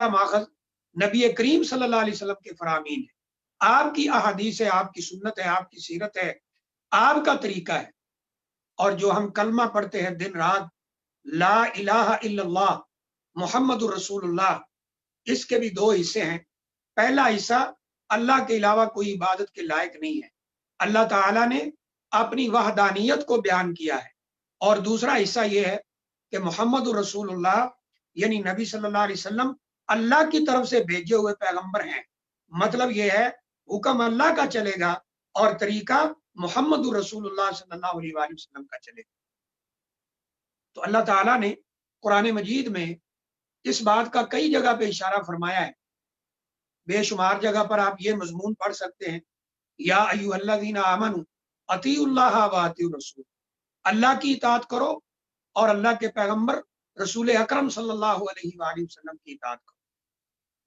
माखज़ नबी करीम सल्लल्लाहु अलैहि वसल्लम के फरामीन है, आपकी अहादीस है, आपकी सुन्नत है, आपकी सीरत है, आपका तरीका है। और जो हम कलमा पढ़ते हैं दिन रात, ला इलाहा इल्लल्लाह मुहम्मदुर रसूलुल्लाह, इसके भी दो हिस्से हैं। पहला हिस्सा, अल्लाह के अलावा कोई इबादत के लायक नहीं है, अल्लाह ताला ने अपनी वहदानियत को बयान किया है। और दूसरा हिस्सा यह है कि मुहम्मदुर रसूलुल्लाह यानी नबी सल्लल्लाहु अलैहि वसल्लम अल्लाह की तरफ से भेजे हुए पैगंबर हैं। मतलब यह है, हुक्म अल्लाह का चलेगा और तरीका मुहम्मदुर रसूलुल्लाह सल्लल्लाहु अलैहि वसल्लम का चलेगा। तो अल्लाह ताला ने कुरान मजीद में इस बात का कई जगह पे इशारा फरमाया है। बेशुमार जगह पर आप ये मजमून पढ़ सकते हैं, या अय्युहल्लज़ीना आमनू अतीउल्लाह व अतीउर रसूल, अल्लाह की इताअत करो और अल्लाह के पैगंबर रसूल अकरम सल्लल्लाहु अलैहि वसल्लम की इताअत करो,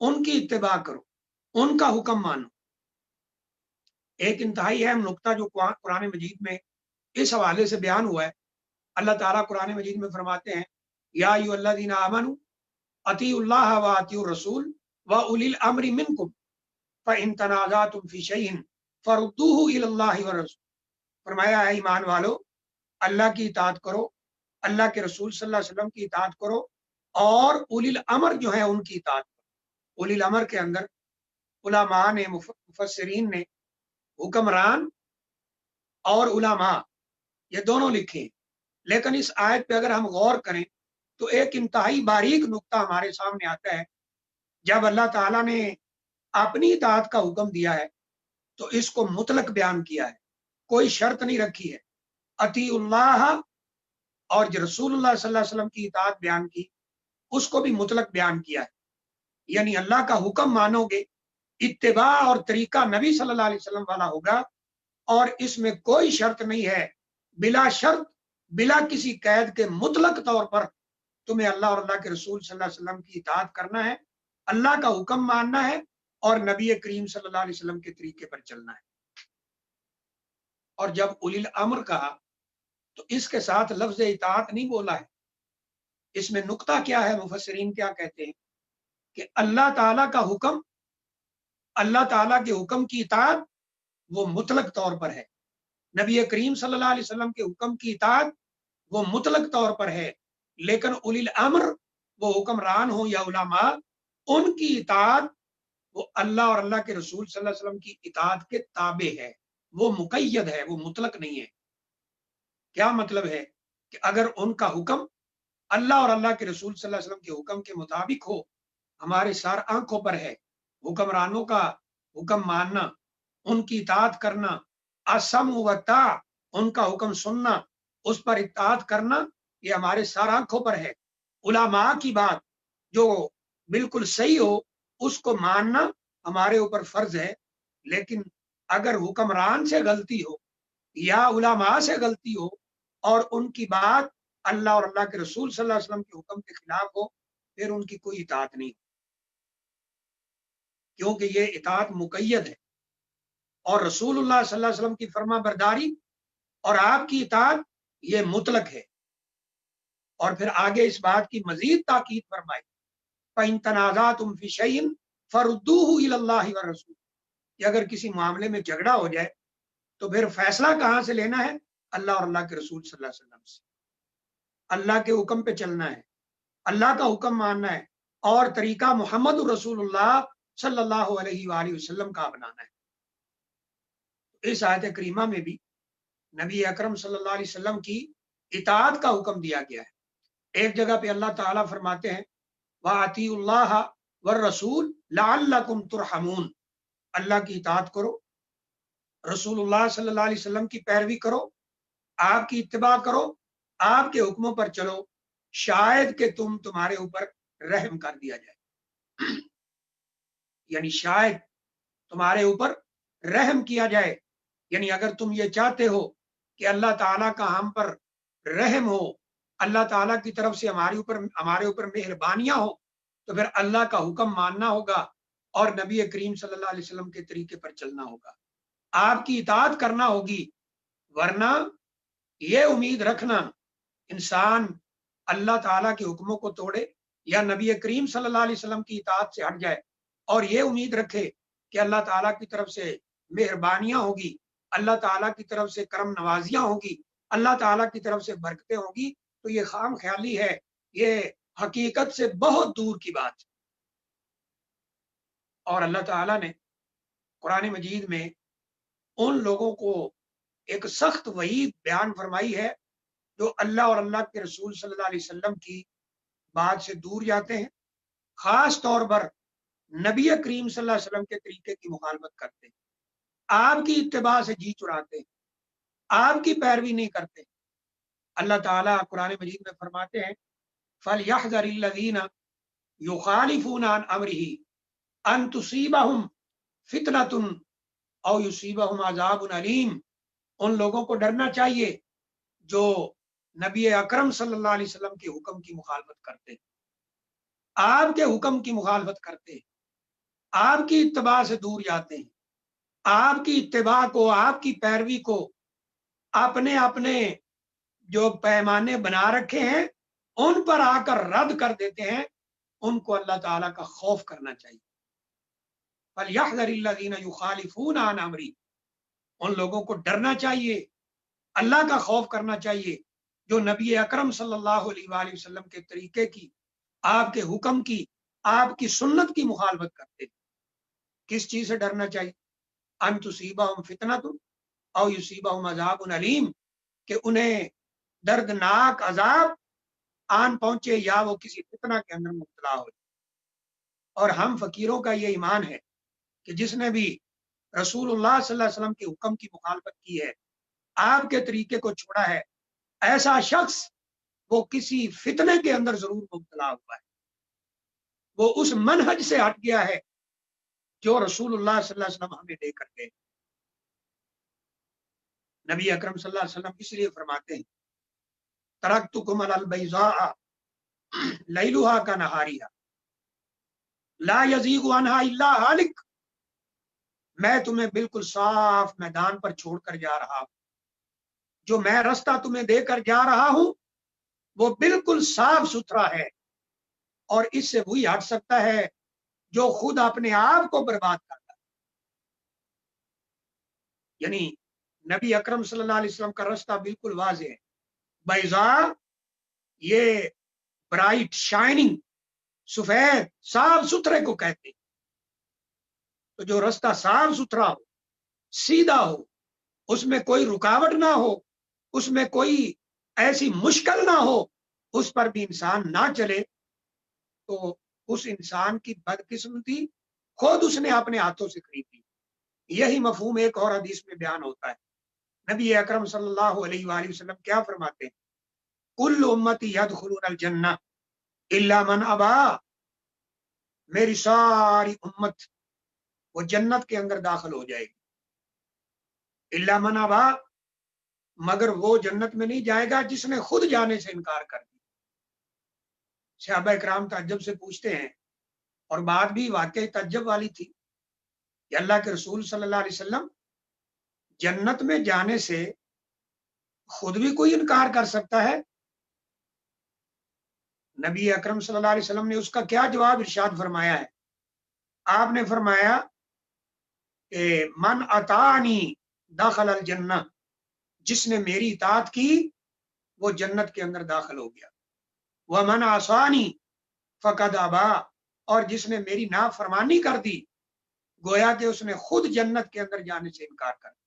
उनकी इत्तिबा करो, उनका हुक्म मानो। एक इंतहाई अहम नुक्ता जो कुरान मजीद में इस हवाले से बयान हुआ है, अल्लाह ताला कुरान मजीद में फरमाते हैं, या अय्युहल्लज़ीना आमनू अतीउल्लाह व अतीउर रसूल व उलिल अम्रि मिनकुम फ़इन तनाज़अतुम फ़ी शैइन फरुद्दूहु इलल्लाहि व रसूल। फरमाया है ईमान वालो, अल्लाह की इताअत करो, अल्लाह के रसूल सल्लल्लाहु अलैहि वसल्लम की इताअत करो और उलिल अमर जो है उनकी इताअत करो। उलिल अमर के अंदर उलमा ने, मुफस्सिरीन ने हुक्मरान और उलमा ये दोनों लिखे। लेकिन इस आयत पे अगर हम गौर करें तो एक इंतहाई बारीक नुक्ता हमारे सामने आता है। जब अल्लाह ताला ने अपनी इताअत का हुक्म दिया है तो इसको मुतलक बयान किया है, कोई शर्त नहीं रखी है। अतीउल्लाह और जो रसूलुल्लाह सल्लल्लाहु अलैहि वसल्लम की इताअत बयान की, उसको भी मुतलक बयान किया है। यानी अल्लाह का हुक्म मानोगे, इत्तिबा और तरीका नबी सल्लल्लाहु अलैहि वसल्लम वाला होगा और इसमें कोई शर्त नहीं है। बिला शर्त, बिला किसी कैद के मुतलक तौर पर तुम्हें अल्लाह और अल्लाह के रसूल सल्लल्लाहु अलैहि वसल्लम की इताअत करना है, अल्लाह का हुक्म मानना है और नबी करीम सल्लल्लाहु अलैहि वसल्लम के तरीके पर चलना है। और जब उलिल अम्र कहा तो इसके साथ लफ्ज इताअत नहीं बोला है। इसमें नुक्ता क्या है, मुफस्सिरीन क्या कहते हैं कि अल्लाह ताला का हुक्म, अल्लाह ताला के हुक्म की इताअत वो मुतलक तौर पर है, नबी करीम सल्लल्लाहु अलैहि वसल्लम के हुक्म की इताअत वो मुतलक तौर पर है। लेकिन उलिल अम्र, वो हुक्मरान हो या उलमा, उनकी इताअत वो अल्लाह और अल्लाह के रसूल सल्लल्लाहु अलैहि वसल्लम की इताअत के ताबे है, वो मुकय्यद है, वो मुतलक नहीं है। क्या मतलब है कि अगर उनका हुक्म अल्लाह और अल्लाह के रसूल सल्लल्लाहु अलैहि वसल्लम के हुक्म के मुताबिक हो, हमारे सार आंखों पर है, हुक्मरानों का हुक्म मानना, उनकी इताअत करना, असम व ता, उनका हुक्म सुनना, उस पर इताअत करना, ये हमारे सार आंखों पर है। उलमा की बात जो बिल्कुल सही हो उसको मानना हमारे ऊपर फर्ज है। लेकिन अगर हुक्मरान से गलती हो या उलमा से गलती हो और उनकी बात अल्लाह और अल्लाह के रसूल सल्लल्लाहु अलैहि वसल्लम के हुक्म के खिलाफ हो, फिर उनकी कोई इताअत नहीं, क्योंकि ये इताअत मुकय्यद है। और रसूलुल्लाह सल्लल्लाहु अलैहि वसल्लम की फर्मा बरदारी और आपकी इताअत ये मुतलक है। और फिर आगे इस बात की मजीद ताकीद फरमाई, फ़इन तनाज़अतुम फ़ी शैइन फरुद्दूहु इलल्लाहि व रसूल, कि अगर किसी मामले में झगड़ा हो जाए तो फिर फैसला कहाँ से लेना है, अल्लाह और अल्लाह के रसूल सल्लल्लाहु अलैहि वसल्लम से। अल्लाह के हुक्म पे चलना है, अल्लाह का हुक्म मानना है और तरीका मुहम्मद रसूलुल्लाह सल्लल्लाहु अलैहि वसल्लम का अपनाना है। इस आयत करीमा में भी नबी अकरम सल्लल्लाहु अलैहि वसल्लम की इताअत का हुक्म दिया गया है। एक जगह पे अल्लाह ताला फरमाते हैं, वाअतीउल्लाह वर रसूल लअल्लकुम तुरहमून, अल्लाह की इताअत करो, रसूलुल्लाह सल्लल्लाहु अलैहि वसल्लम की पैरवी करो, आपकी इत्तिबा करो, आपके हुक्मों पर चलो, शायद कि तुम्हारे ऊपर रहम कर दिया जाए। यानी शायद तुम्हारे ऊपर रहम किया जाए। यानी अगर तुम ये चाहते हो कि अल्लाह ताला का हम पर रहम हो, अल्लाह ताला की तरफ से हमारे ऊपर मेहरबानियां हो, तो फिर अल्लाह का हुक्म मानना होगा और नबी करीम सल्लल्लाहु अलैहि वसल्लम के तरीके पर चलना होगा, आपकी इताअत करना होगी। वरना ये उम्मीद रखना इंसान अल्लाह ताला के हुक्मों को तोड़े یا نبی کریم صلی اللہ علیہ وسلم کی اطاعت سے ہٹ جائے اور یہ امید رکھے کہ اللہ تعالیٰ کی طرف سے مہربانیاں ہوگی، اللہ تعالیٰ کی طرف سے کرم نوازیاں ہوگی، اللہ تعالیٰ کی طرف سے برکتیں ہوگی، تو یہ خام خیالی ہے، یہ حقیقت سے بہت دور کی بات۔ اور اللہ تعالیٰ نے قرآن مجید میں ان لوگوں کو ایک سخت وعید بیان فرمائی ہے جو اللہ اور اللہ کے رسول صلی اللہ علیہ وسلم کی بات سے دور جاتے ہیں، خاص طور پر نبی کریم صلی اللہ علیہ وسلم کے طریقے کی مخالفت کرتے ہیں، آپ کی اتباع سے جی چراتے ہیں، آپ کی پیروی نہیں کرتے۔ اللہ تعالیٰ قرآن مجید میں فرماتے ہیں فَلْيَحْذَرِ الَّذِينَ يُخَالِفُونَ عَنْ أَمْرِهِ أَن تُصِيبَهُمْ فِتْنَةٌ أَوْ يُصِيبَهُمْ عَذَابٌ أَلِيمٌ۔ ان لوگوں کو ڈرنا چاہیے جو نبی اکرم صلی اللہ علیہ وسلم کے حکم کی مخالفت کرتے ہیں، آپ کے حکم کی مخالفت کرتے ہیں، آپ کی اتباع سے دور جاتے ہیں، آپ کی اتباع کو، آپ کی پیروی کو اپنے اپنے جو پیمانے بنا رکھے ہیں ان پر آ کر رد کر دیتے ہیں، ان کو اللہ تعالیٰ کا خوف کرنا چاہیے۔ فَلْيَحْذَرِ الَّذِينَ يُخَالِفُونَ عَنْ أَمْرِهِ، ان لوگوں کو ڈرنا چاہیے، اللہ کا خوف کرنا چاہیے جو نبی اکرم صلی اللہ علیہ وآلہ وسلم کے طریقے کی، آپ کے حکم کی، آپ کی سنت کی مخالفت کرتے ہیں۔ کس چیز سے ڈرنا چاہیے؟ ان تصیبہم فتنۃ او یصیبہم عذاب علیم، کہ انہیں دردناک عذاب آن پہنچے یا وہ کسی فتنہ کے اندر مبتلا ہو۔ اور ہم فقیروں کا یہ ایمان ہے کہ جس نے بھی رسول اللہ صلی اللہ علیہ وسلم کے حکم کی مخالفت کی ہے، آپ کے طریقے کو چھوڑا ہے، ایسا شخص وہ کسی فتنے کے اندر ضرور مبتلا ہوا ہے، وہ اس منہج سے ہٹ گیا ہے جو رسول اللہ صلی اللہ علیہ وسلم ہمیں دے کر گئے۔ نبی اکرم صلی اللہ علیہ وسلم اس لیے فرماتے ہیں ترکتکم علی البیضاء لیلھا کنہاریھا لا یزیغ عنہا الا ہالک، میں تمہیں بالکل صاف میدان پر چھوڑ کر جا رہا ہوں، جو میں رستہ تمہیں دے کر جا رہا ہوں وہ بالکل صاف ستھرا ہے، اور اس سے وہی ہٹ سکتا ہے جو خود اپنے آپ کو برباد کرتا ہے۔ یعنی نبی اکرم صلی اللہ علیہ وسلم کا راستہ بالکل واضح ہے، بیضاء یہ برائٹ شائننگ، سفید صاف ستھرے کو کہتے ہیں۔ تو جو راستہ صاف ستھرا ہو، سیدھا ہو، اس میں کوئی رکاوٹ نہ ہو، اس میں کوئی ایسی مشکل نہ ہو، اس پر بھی انسان نہ چلے، تو اس انسان کی بدقسمتی خود اس نے اپنے ہاتھوں سے خرید لی۔ یہی مفہوم ایک اور حدیث میں بیان ہوتا ہے۔ نبی اکرم صلی اللہ علیہ وآلہ وسلم کیا فرماتے ہیں؟ کل امتی یدخلون الجنہ الا من ابا، میری ساری امت وہ جنت کے اندر داخل ہو جائے گی، الا من ابا، مگر وہ جنت میں نہیں جائے گا جس نے خود جانے سے انکار کر دیا۔ صحابہ کرام تعجب سے پوچھتے ہیں، اور بات بھی واقعی تعجب والی تھی کہ اللہ کے رسول صلی اللہ علیہ وسلم جنت میں جانے سے خود بھی کوئی انکار کر سکتا ہے؟ نبی اکرم صلی اللہ علیہ وسلم نے اس کا کیا جواب ارشاد فرمایا ہے؟ آپ نے فرمایا کہ من اطاعنی دخل الجنہ، جس نے میری اطاعت کی وہ جنت کے اندر داخل ہو گیا، ومن عصانی فقد ابا، اور جس نے میری نافرمانی کر دی گویا کہ اس نے خود جنت کے اندر جانے سے انکار کر دیا۔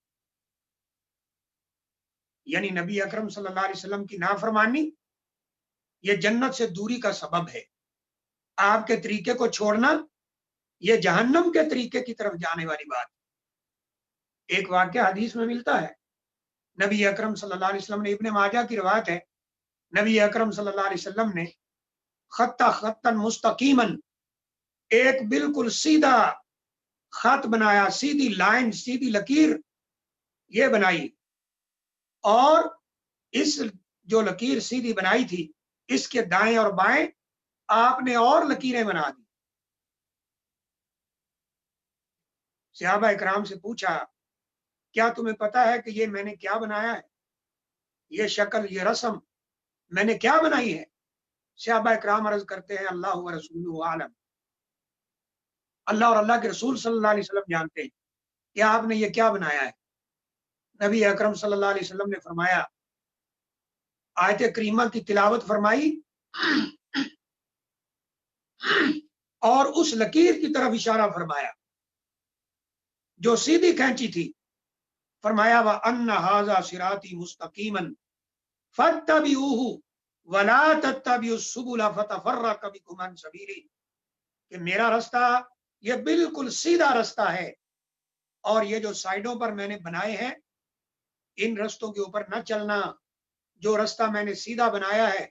یعنی نبی اکرم صلی اللہ علیہ وسلم کی نافرمانی یہ جنت سے دوری کا سبب ہے، آپ کے طریقے کو چھوڑنا یہ جہنم کے طریقے کی طرف جانے والی بات ہے۔ ایک واقعہ حدیث میں ملتا ہے، نبی اکرم صلی اللہ علیہ وسلم نے، ابن ماجہ کی روایت ہے، نبی اکرم صلی اللہ علیہ وسلم نے خطا مستقیمن، ایک بالکل سیدھا خط بنایا، سیدھی لائن، سیدھی لکیر یہ بنائی، اور اس جو لکیر سیدھی بنائی تھی اس کے دائیں اور بائیں آپ نے اور لکیریں بنا دی۔ صحابہ اکرام سے پوچھا کیا تمہیں پتا ہے کہ یہ میں نے کیا بنایا ہے؟ یہ شکل، یہ رسم میں نے کیا بنائی ہے؟ सहाबा इकराम अर्ज करते हैं अल्लाह व रसूलुहु आलम, अल्लाह और अल्लाह के रसूल सल्लल्लाहु अलैहि वसल्लम जानते हैं कि आपने ये क्या बनाया है। नबी अकरम सल्लल्लाहु अलैहि वसल्लम ने फरमाया, आयत करीमा की तिलावत फरमाई और उस लकीर की तरफ इशारा फरमाया जो सीधी खींची थी। फरमाया व अन्ना हाजा सिराती मुस्तकीमन फत्तबिऊहु वला तत्तबिउस सुबुला फतफर्रक बिकुम अन सबीली, कि मेरा रास्ता ये बिल्कुल सीधा रास्ता है और ये जो साइडों पर मैंने बनाए हैं इन रास्तों के ऊपर न चलना, जो रास्ता मैंने सीधा बनाया है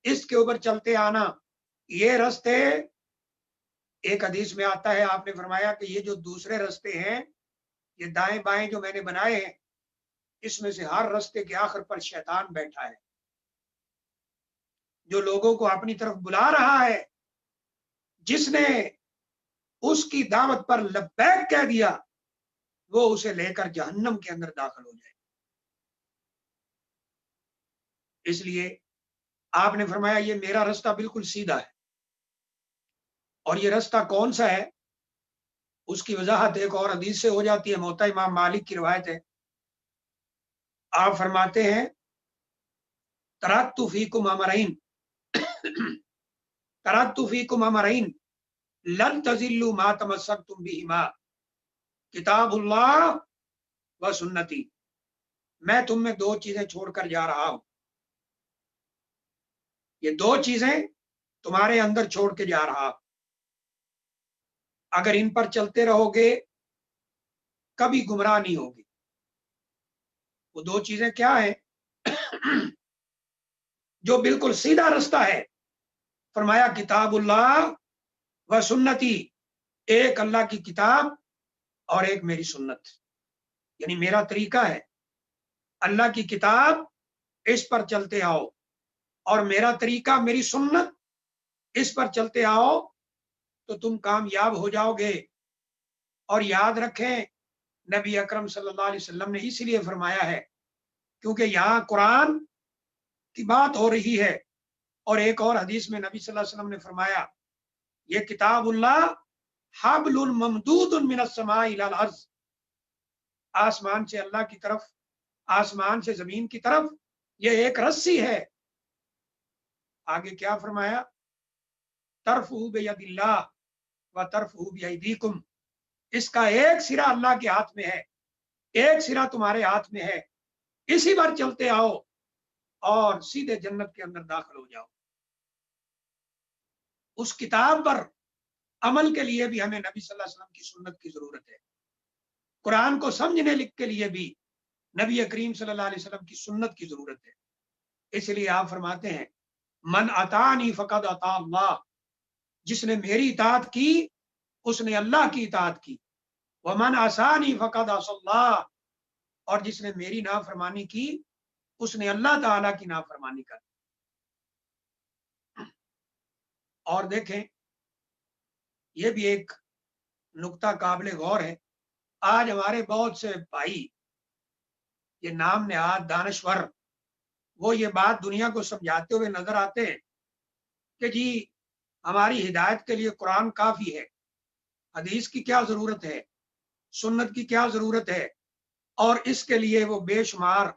इसके ऊपर चलते आना। ये रास्ते, एक हदीस में आता है आपने फरमाया कि ये जो दूसरे रास्ते हैं, ये दाएं बाएं जो मैंने बनाए हैं, इसमें से हर रास्ते के आखिर पर शैतान बैठा है जो लोगों को अपनी तरफ बुला रहा है। जिसने उसकी दावत पर लब्बैक कह दिया वो उसे लेकर जहन्नम के अंदर दाखिल हो जाए। इसलिए आपने फरमाया ये मेरा रास्ता बिल्कुल सीधा है। और ये रास्ता कौन सा है उसकी वजाहत एक और हदीस से हो जाती है। मोता इमाम मालिक की रिवायत है, आप फरमाते हैं तरक्तु फीकुम अमरैन तरक्तु फीकुम अमरैन लन तजिल्लु मा तमस्सक्तुम बिहिमा किताबुल्लाह व सुन्नती। मैं तुम में दो चीजें छोड़कर जा रहा हूं, ये दो चीजें तुम्हारे अंदर छोड़ के जा रहा हूं, अगर इन पर चलते रहोगे कभी गुमराह नहीं होगी। वो दो चीजें क्या है जो बिल्कुल सीधा रास्ता है? फरमाया किताबुल्लाह व सुन्नती, एक अल्लाह की किताब और एक मेरी सुन्नत, यानी मेरा तरीका है। अल्लाह की किताब इस पर चलते आओ और मेरा तरीका मेरी सुन्नत इस पर चलते आओ तो तुम कामयाब हो जाओगे। और याद रखें नबी अकरम सल्लल्लाहु अलैहि वसल्लम ने इसलिए फरमाया है क्योंकि यहाँ कुरान की बात हो रही है। और एक और हदीस में नबी सल्लल्लाहु अलैहि वसल्लम ने फरमाया ये किताबुल्लाह हाबलुन ममदूदुन मिनस समाई इलल अर्ज़, आसमान से अल्लाह की तरफ, आसमान से जमीन की तरफ ये एक रस्सी है। आगे क्या फरमाया, तरफू बियदिल्लाह व तरफू बियदीकुम, इसका एक सिरा अल्लाह के हाथ में है, एक सिरा तुम्हारे हाथ में है, इसी पर चलते आओ और सीधे जन्नत के अंदर दाखिल हो जाओ। उस किताब पर अमल के लिए भी हमें नबी सल्लल्लाहु अलैहि वसल्लम की सुन्नत की जरूरत है। कुरान को समझने लिख के लिए भी नबी करीम सल्लल्लाहु अलैहि वसल्लम की सुन्नत की जरूरत है। इसलिए आप फरमाते हैं मन अतानी फकद अता अल्लाह, जिसने मेरी इताअत की उसने अल्लाह की इताअत की। व मन आसानी फकद असल्लाह, और जिसने मेरी नाफरमानी की उसने अल्लाह ताला की नाफरमानी कर। और देखें ये भी एक नुक्ता काबिल गौर है। आज हमारे बहुत से भाई ये नाम नेहाद दानश्वर वो ये बात दुनिया को समझाते हुए नजर आते हैं कि जी हमारी हिदायत के लिए कुरान काफी है, हदीस की क्या जरूरत है, सुन्नत की क्या जरूरत है। और इसके लिए वो बेशुमार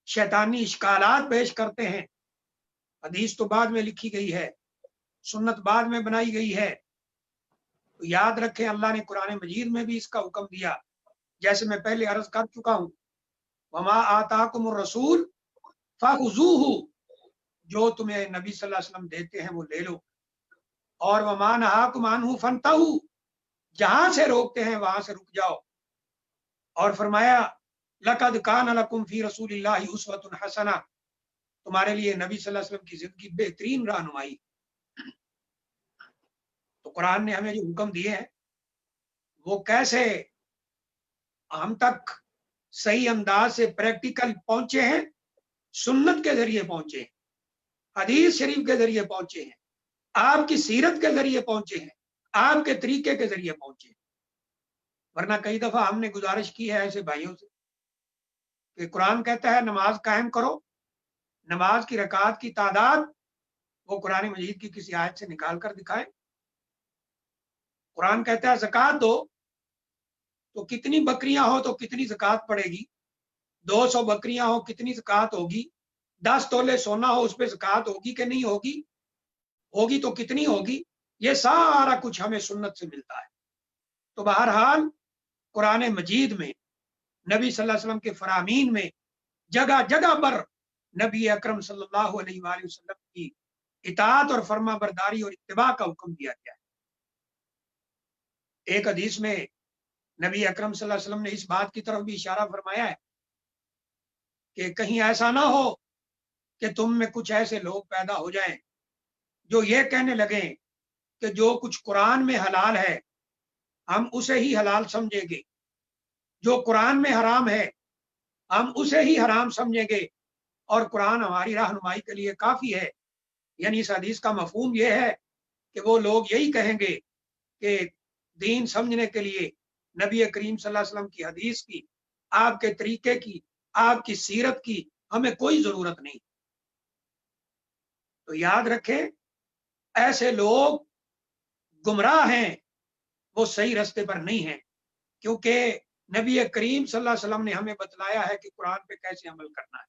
शैतानी इश्कालात पेश करते हैं। हदीस तो बाद में लिखी गई है, सुन्नत बाद में बनाई गई है। तो याद रखें अल्लाह ने कुरान मजीद में भी इसका हुक्म दिया, जैसे मैं पहले अर्ज कर चुका हूं, वमा आताकुमुर रसूल फखुजूहु, जो तुम्हें नबी सल्लल्लाहु अलैहि वसल्लम देते हैं वो ले लो। और वमा नहाकुम अन्हु फंतहु, जहां से रोकते हैं वहां से रुक जाओ। और फरमाया लक़द कान लकुम फी रसूलिल्लाहि उस्वतुन हसना, तुम्हारे लिए नबी सल्लल्लाहु अलैहि वसल्लम की जिंदगी बेहतरीन रहनुमाई। तो कुरान ने हमें जो हुक्म दिए हैं वो कैसे हम तक सही अंदाज से प्रैक्टिकल पहुंचे हैं, सुन्नत के जरिए पहुंचे हैं, हदीस शरीफ के जरिए पहुंचे हैं, आपकी सीरत के जरिए पहुंचे हैं, आपके तरीके के जरिए पहुंचे हैं। वरना कई दफा हमने गुजारिश की है ऐसे भाइयों से कि कुरान कहता है नमाज कायम करो, नमाज की रकात की तादाद वो कुरान मजीद की किसी आयत से निकाल कर दिखाए। कुरान कहता है ज़कात दो, तो कितनी बकरियां हो तो कितनी ज़कात पड़ेगी, 200 बकरियां हो कितनी ज़कात होगी, 10 तोले सोना हो उस पर ज़कात होगी कि नहीं होगी, होगी तो कितनी होगी, ये सारा कुछ हमें सुन्नत से मिलता है। तो बहरहाल कुरान मजीद में नबी सल्लल्लाहु अलैहि वसल्लम के फरामीन में जगह जगह पर नबी अकरम सल्लल्लाहु अलैहि वसल्लम की इताअत और फर्मा बरदारी और इत्तिबा का हुक्म दिया गया है। एक हदीस में नबी अकरम सल्लल्लाहु अलैहि वसल्लम ने इस बात की तरफ भी इशारा फरमाया है कि कहीं ऐसा ना हो कि तुम में कुछ ऐसे लोग पैदा हो जाएं जो ये कहने लगे कि जो कुछ कुरान में हलाल है हम उसे ही हलाल समझेंगे, जो कुरान में हराम है हम उसे ही हराम समझेंगे, और कुरान हमारी रहनुमाई के लिए काफी है। यानी इस हदीस का मफहूम ये है कि वो लोग यही कहेंगे कि दीन समझने के लिए नबी करीम सल्लल्लाहु अलैहि वसल्लम की हदीस की, आपके तरीके की, आपकी सीरत की हमें कोई जरूरत नहीं। तो याद रखें, ऐसे लोग गुमराह हैं, वो सही रास्ते पर नहीं हैं, क्योंकि नबी करीम सल्लल्लाहु अलैहि वसल्लम ने हमें बतलाया है कि कुरान पे कैसे अमल करना है।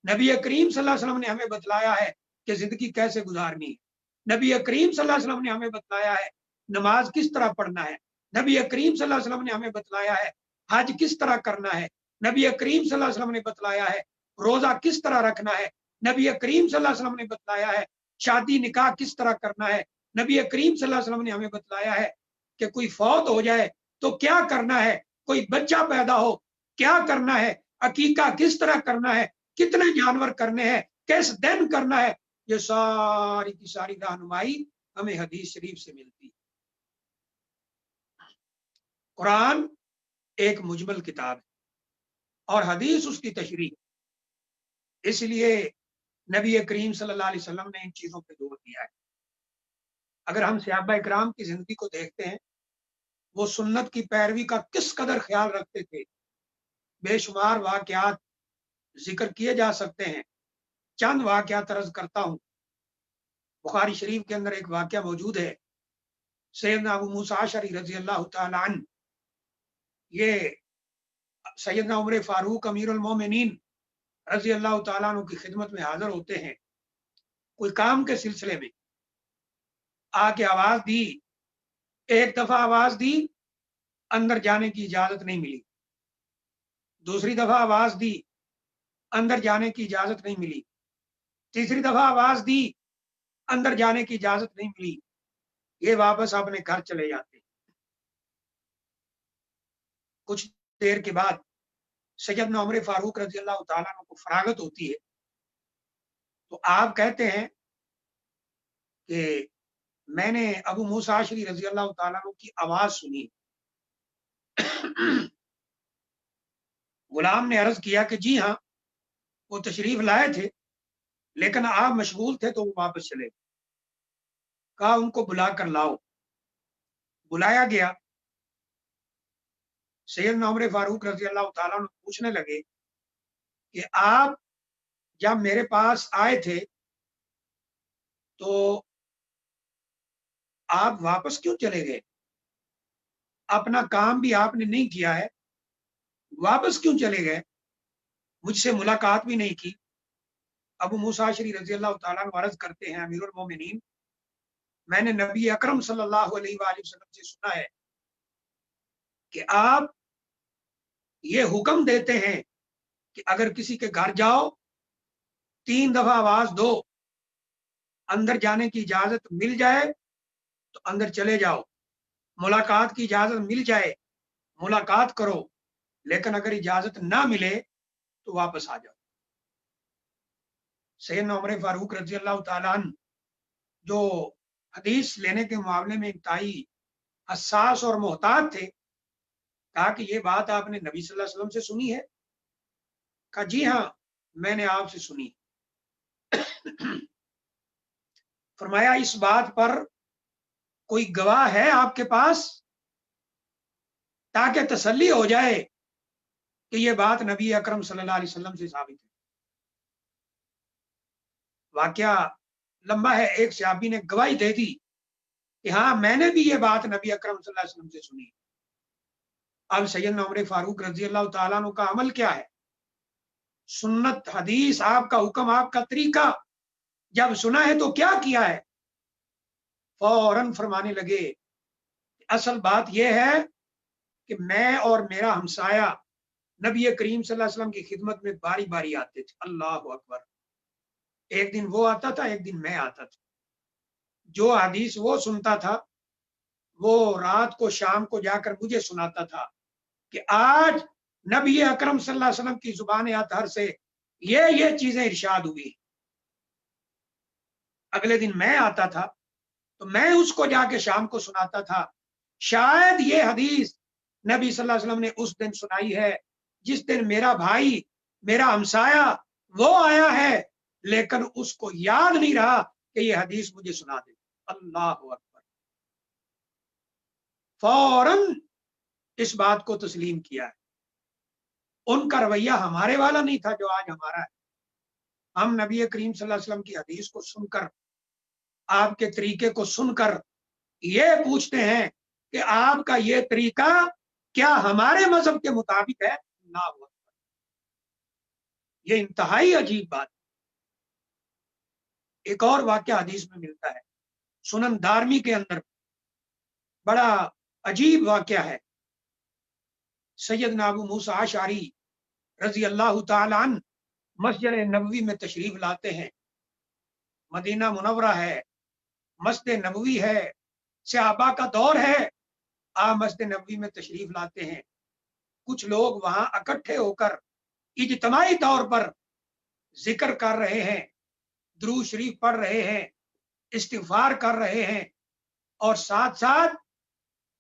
नबी करीम सल्लल्लाहु अलैहि वसल्लम ने हमें बतलाया है कि जिंदगी कैसे गुजारनी है। नबी करीम सल्लल्लाहु अलैहि वसल्लम ने हमें बतलाया है नमाज किस तरह पढ़ना है। नबी करीम सल्लल्लाहु अलैहि वसल्लम ने हमें बतलाया है हज किस तरह करना है। नबी करीम सल्लल्लाहु अलैहि वसल्लम ने बतलाया है रोजा किस तरह रखना है। नबी करीम सल्लल्लाहु अलैहि वसल्लम ने बतलाया है शादी निकाह किस तरह करना है। नबी करीम सल्लल्लाहु अलैहि वसल्लम ने हमें बतलाया है कि कोई फौत हो जाए तो क्या करना है, कोई बच्चा पैदा हो क्या करना है, अकीका किस तरह करना है, कितने जानवर करने हैं, किस दिन करना है। ये सारी की सारी रहनुमाई हमें हदीस शरीफ से मिलती है। कुरान एक मुजमल किताब है और हदीस उसकी तशरीह, इसलिए नबी करीम सल्लल्लाहु अलैहि वसल्लम ने इन चीजों पे जोर दिया है। अगर हम सहाबा इकराम की जिंदगी को देखते हैं, वो सुन्नत की पैरवी का किस कदर ख्याल रखते थे, बेशुमार वाकयात जिक्र किए जा सकते हैं। चंद वाकयात अर्ज करता हूं। बुखारी शरीफ के अंदर एक वाकया मौजूद है। सैयदना अबू मूसा अशअरी रजी अल्लाह तआला अन्हु, ये सैयदना उमर फारूक अमीरुल मोमिनीन रजी अल्लाह तआला अन्हु की खिदमत में हाजिर होते हैं। कोई काम के सिलसिले में आके आवाज दी, एक दफा आवाज दी, अंदर जाने की इजाजत नहीं मिली। दूसरी दफा आवाज दी, अंदर जाने की इजाजत नहीं मिली। तीसरी दफा आवाज दी, अंदर जाने की इजाजत नहीं मिली। ये वापस अपने घर चले जाते। कुछ देर के बाद सैयदना उमर फारूक रजी अल्लाह तआला अन्हु को फरागत होती है, तो आप कहते हैं कि मैंने अबू मूसा अशअरी रजी अल्लाह तआला अन्हु की आवाज सुनी। गुलाम ने अर्ज किया कि जी हाँ, वो तशरीफ लाए थे लेकिन आप मशगूल थे तो वो वापस चले। कहा उनको बुला कर लाओ। बुलाया गया। सैयदना उमर फारूक रजी अल्लाह तआला अन्हु पूछने लगे कि आप जब मेरे पास आए थे तो आप वापस क्यों चले गए, अपना काम भी आपने नहीं किया है, वापस क्यों चले गए, मुझसे मुलाकात भी नहीं की। अबू मूसा अशअरी रजी अल्लाह तआला अन्हु अर्ज करते हैं अमीरुल मोमिनीन, मैंने नबी अकरम सल्लल्लाहु अलैहि वसल्लम से सुना है कि आप ये हुक्म देते हैं कि अगर किसी के घर जाओ 3 दफा आवाज दो, अंदर जाने की इजाजत मिल जाए तो अंदर चले जाओ, मुलाकात की इजाजत मिल जाए मुलाकात करो, लेकिन अगर इजाजत ना मिले तो वापस आ जाओ। सैयदना उमर फारूक रजी अल्लाह तआला अन्हु जो हदीस लेने के मामले में इंतहाई हसास और मोहतात थे, कहा कि ये बात आपने नबी सल्लल्लाहु अलैहि वसल्लम से सुनी है। कहा जी हाँ, मैंने आपसे सुनी। फरमाया इस बात पर कोई गवाह है आपके पास, ताकि तसल्ली हो जाए कि ये बात नबी अकरम सल्लल्लाहु अलैहि वसल्लम से साबित है। वाकया لمبا ہے. ایک صحابی نے گواہی دے دی کہ ہاں میں نے بھی یہ بات نبی اکرم صلی اللہ علیہ وسلم سے سنی. اب سیدنا عمر فاروق رضی اللہ تعالیٰ عنہ کا عمل کیا ہے؟ سنت، حدیث، آپ کا حکم، آپ کا طریقہ جب سنا ہے تو کیا کیا ہے؟ فوراً فرمانے لگے اصل بات یہ ہے کہ میں اور میرا ہمسایہ نبی کریم صلی اللہ علیہ وسلم کی خدمت میں باری باری آتے تھے. اللہ اکبر. ایک دن وہ آتا تھا، ایک دن میں آتا تھا. جو حدیث وہ سنتا تھا وہ رات کو شام کو جا کر مجھے سناتا تھا کہ آج نبی اکرم صلی اللہ علیہ وسلم کی زبان اطہر سے یہ چیزیں ارشاد ہوئی. اگلے دن میں آتا تھا تو میں اس کو جا کے شام کو سناتا تھا. شاید یہ حدیث نبی صلی اللہ علیہ وسلم نے اس دن سنائی ہے جس دن میرا بھائی، میرا ہمسایہ وہ آیا ہے، لیکن اس کو یاد نہیں رہا کہ یہ حدیث مجھے سنا دے. اللہ اکبر. فوراً اس بات کو تسلیم کیا ہے. ان کا رویہ ہمارے والا نہیں تھا جو آج ہمارا ہے. ہم نبی کریم صلی اللہ علیہ وسلم کی حدیث کو سن کر، آپ کے طریقے کو سن کر یہ پوچھتے ہیں کہ آپ کا یہ طریقہ کیا ہمارے مذہب کے مطابق ہے؟ نہ ہوا. یہ انتہائی عجیب بات. ایک اور واقعہ حدیث میں ملتا ہے، سنن دارمی کے اندر بڑا عجیب واقعہ ہے. سیدنا ابو موسیٰ اشعری رضی اللہ تعالی عنہ مسجد نبوی میں تشریف لاتے ہیں. مدینہ منورہ ہے، مسجد نبوی ہے، صحابہ کا دور ہے. آپ مسجد نبوی میں تشریف لاتے ہیں. کچھ لوگ وہاں اکٹھے ہو کر اجتماعی طور پر ذکر کر رہے ہیں، درود شریف پڑھ رہے ہیں، استغفار کر رہے ہیں، اور ساتھ ساتھ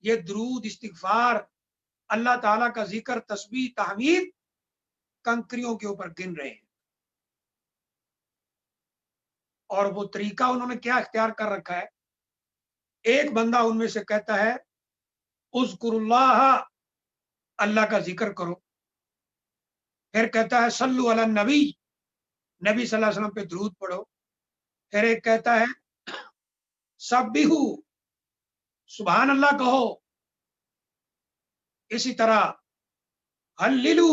یہ درود، استغفار، اللہ تعالیٰ کا ذکر، تسبیح، تحمید کنکریوں کے اوپر گن رہے ہیں. اور وہ طریقہ انہوں نے کیا اختیار کر رکھا ہے؟ ایک بندہ ان میں سے کہتا ہے اذکر اللہ، اللہ کا ذکر کرو. پھر کہتا ہے صلو علی النبی، نبی صلی اللہ علیہ وسلم پہ درود پڑھو. پھر ایک کہتا ہے سبحو، سبحان اللہ کہو. اسی طرح ہللو،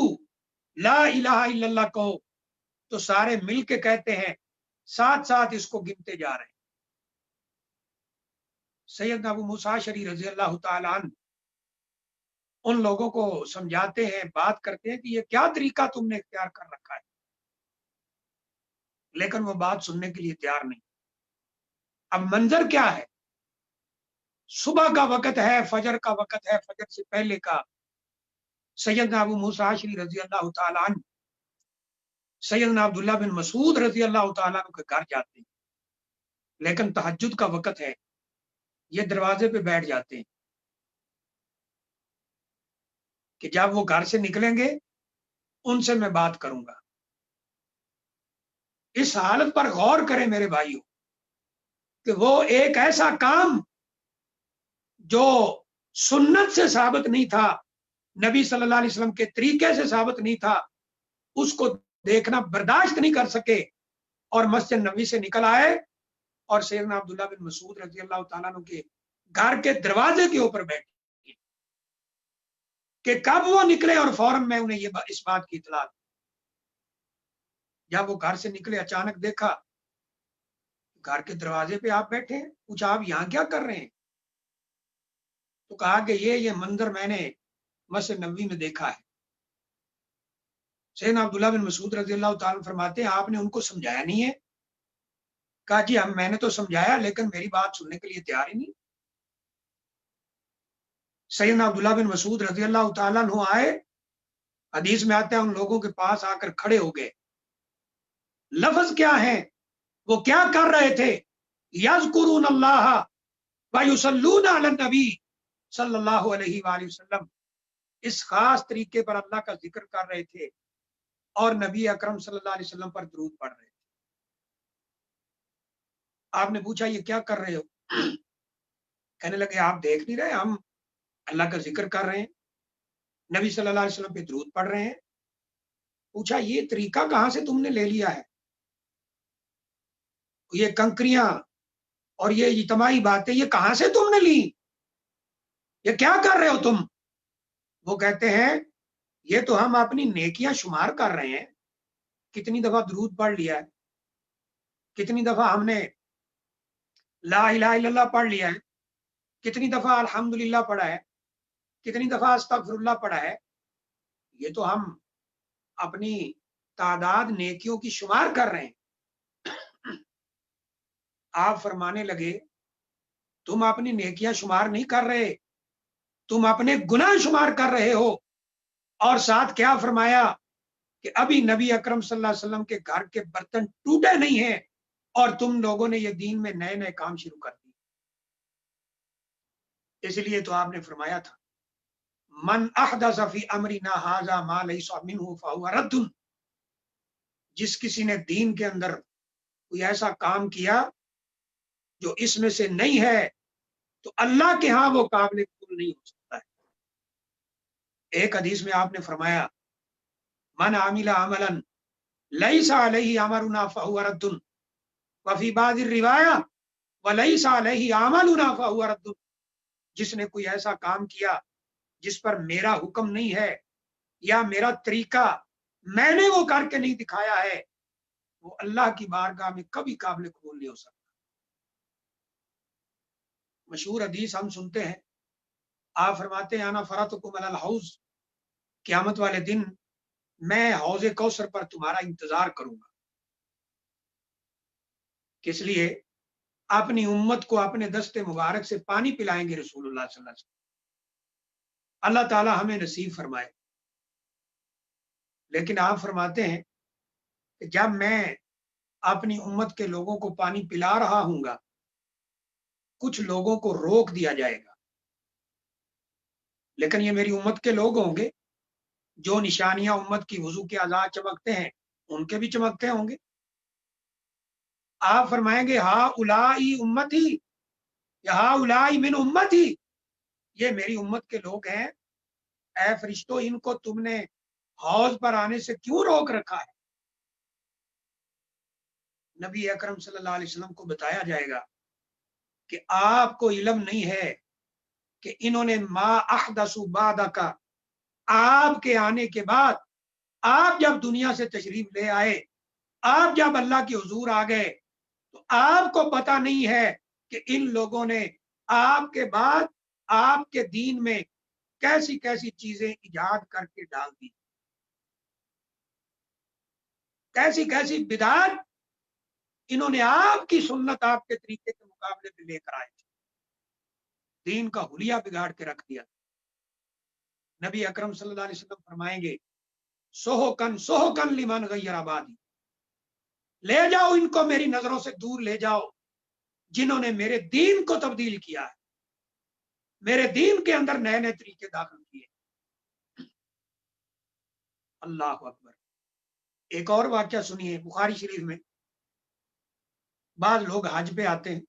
لا الہ الا اللہ کہو. تو سارے مل کے کہتے ہیں، ساتھ ساتھ اس کو گنتے جا رہے ہیں. سیدنا ابو موسیٰ اشعری رضی اللہ تعالی عنہ ان لوگوں کو سمجھاتے ہیں، بات کرتے ہیں کہ یہ کیا طریقہ تم نے اختیار کر رکھا ہے، لیکن وہ بات سننے کے لیے تیار نہیں. اب منظر کیا ہے؟ صبح کا وقت ہے، فجر کا وقت ہے، فجر سے پہلے کا. سیدنا ابو موسیٰ اشعری رضی اللہ تعالی عنہ سیدنا عبداللہ بن مسعود رضی اللہ تعالیٰ عنہ کے گھر جاتے ہیں، لیکن تہجد کا وقت ہے. یہ دروازے پہ بیٹھ جاتے ہیں کہ جب وہ گھر سے نکلیں گے ان سے میں بات کروں گا. اس حالت پر غور کریں میرے بھائیوں کہ وہ ایک ایسا کام جو سنت سے ثابت نہیں تھا، نبی صلی اللہ علیہ وسلم کے طریقے سے ثابت نہیں تھا، اس کو دیکھنا برداشت نہیں کر سکے اور مسجد نبوی سے نکل آئے اور سیدنا عبداللہ بن مسعود رضی اللہ تعالیٰ عنہ کے گھر کے دروازے کے اوپر بیٹھے کہ کب وہ نکلے، اور فوراً میں انہیں اس بات کی اطلاع دی. جب وہ گھر سے نکلے اچانک دیکھا گھر کے دروازے پہ آپ بیٹھے ہیں. پوچھا آپ یہاں کیا کر رہے ہیں؟ تو کہا کہ یہ منظر میں نے مسجد نبوی میں دیکھا ہے. سیدنا عبداللہ بن مسعود رضی اللہ تعالیٰ فرماتے ہیں آپ نے ان کو سمجھایا نہیں ہے؟ کہا جی میں نے تو سمجھایا لیکن میری بات سننے کے لیے تیار ہی نہیں. سیدنا عبداللہ بن مسعود رضی اللہ تعالیٰ عنہ آئے، حدیث میں آتا ہے ان لوگوں کے پاس آ کر کھڑے ہو گئے. لفظ کیا ہے؟ وہ کیا کر رہے تھے؟ یذکرون اللہ ویصلون علی النبی صلی اللہ علیہ وآلہ وسلم. اس خاص طریقے پر اللہ کا ذکر کر رہے تھے اور نبی اکرم صلی اللہ علیہ وسلم پر درود پڑھ رہے تھے. آپ نے پوچھا یہ کیا کر رہے ہو؟ کہنے لگے آپ دیکھ نہیں رہے ہم اللہ کا ذکر کر رہے ہیں، نبی صلی اللہ علیہ وسلم پہ درود پڑھ رہے ہیں. پوچھا یہ طریقہ کہاں سے تم نے لے لیا ہے؟ یہ کنکریاں اور یہ اجتماعی باتیں یہ کہاں سے تم نے لی؟ یہ کیا کر رہے ہو تم؟ وہ کہتے ہیں یہ تو ہم اپنی نیکیاں شمار کر رہے ہیں، کتنی دفعہ درود پڑھ لیا ہے، کتنی دفعہ ہم نے لا الہ الا اللہ پڑھ لیا ہے، کتنی دفعہ الحمدللہ پڑھا ہے، کتنی دفعہ استغفر اللہ پڑھا ہے، یہ تو ہم اپنی تعداد نیکیوں کی شمار کر رہے ہیں۔ آپ فرمانے لگے تم اپنی نیکیاں شمار نہیں کر رہے، تم اپنے گناہ شمار کر رہے ہو۔ اور ساتھ کیا فرمایا کہ ابھی نبی اکرم صلی اللہ علیہ وسلم کے گھر کے برتن ٹوٹے نہیں ہیں اور تم لوگوں نے یہ دین میں نئے نئے کام شروع کر دیے۔ اس لیے تو آپ نے فرمایا تھا من احدث فی امرنا ھذا ما لیس منہ فہو رد، جس کسی نے دین کے اندر کوئی ایسا کام کیا جو اس میں سے نہیں ہے تو اللہ کے ہاں وہ قابل قبول نہیں ہو سکتا ہے۔ ایک حدیث میں آپ نے فرمایا من عمل عملا لیس علیہ امرنا فہو رد، وفی بعض الروایہ ولیس علیہ عملنا فہو رد، جس نے کوئی ایسا کام کیا جس پر میرا حکم نہیں ہے یا میرا طریقہ میں نے وہ کر کے نہیں دکھایا ہے، وہ اللہ کی بارگاہ میں کبھی قابل قبول نہیں ہو سکتا۔ مشہور حدیث ہم سنتے ہیں، آپ فرماتے ہیں انا فرطکم علی الحوض، قیامت والے دن میں حوض کوثر پر تمہارا انتظار کروں گا۔ کس لیے؟ اپنی امت کو اپنے دست مبارک سے پانی پلائیں گے رسول اللہ صلی اللہ علیہ وسلم۔ اللہ تعالی ہمیں نصیب فرمائے۔ لیکن آپ فرماتے ہیں کہ جب میں اپنی امت کے لوگوں کو پانی پلا رہا ہوں گا، کچھ لوگوں کو روک دیا جائے گا، لیکن یہ میری امت کے لوگ ہوں گے جو نشانیاں امت کی وضو کے اعضاء چمکتے ہیں ان کے بھی چمکتے ہوں گے۔ آپ فرمائیں گے ہا الائی امتی یا ہا الائی من امتی، یہ میری امت کے لوگ ہیں، اے فرشتوں ان کو تم نے حوض پر آنے سے کیوں روک رکھا ہے؟ نبی اکرم صلی اللہ علیہ وسلم کو بتایا جائے گا کہ آپ کو علم نہیں ہے کہ انہوں نے ما احدثوا بعدک، آپ کے آنے کے بعد، آپ جب دنیا سے تشریف لے آئے، آپ جب اللہ کے حضور آ گئے تو آپ کو پتہ نہیں ہے کہ ان لوگوں نے آپ کے بعد آپ کے دین میں کیسی کیسی چیزیں ایجاد کر کے ڈال دی، کیسی کیسی بدعت انہوں نے آپ کی سنت آپ کے طریقے کے مقابلے میں لے کر آئے تھے، دین کا حلیہ بگاڑ کے رکھ دیا۔ نبی اکرم صلی اللہ علیہ وسلم فرمائیں گے سوہکن لمن غیر آبادی، لے جاؤ ان کو میری نظروں سے دور لے جاؤ جنہوں نے میرے دین کو تبدیل کیا ہے، میرے دین کے اندر نئے نئے طریقے داخل کیے۔ اللہ اکبر۔ ایک اور واقعہ سنیے، بخاری شریف میں بعض لوگ حج پہ آتے ہیں،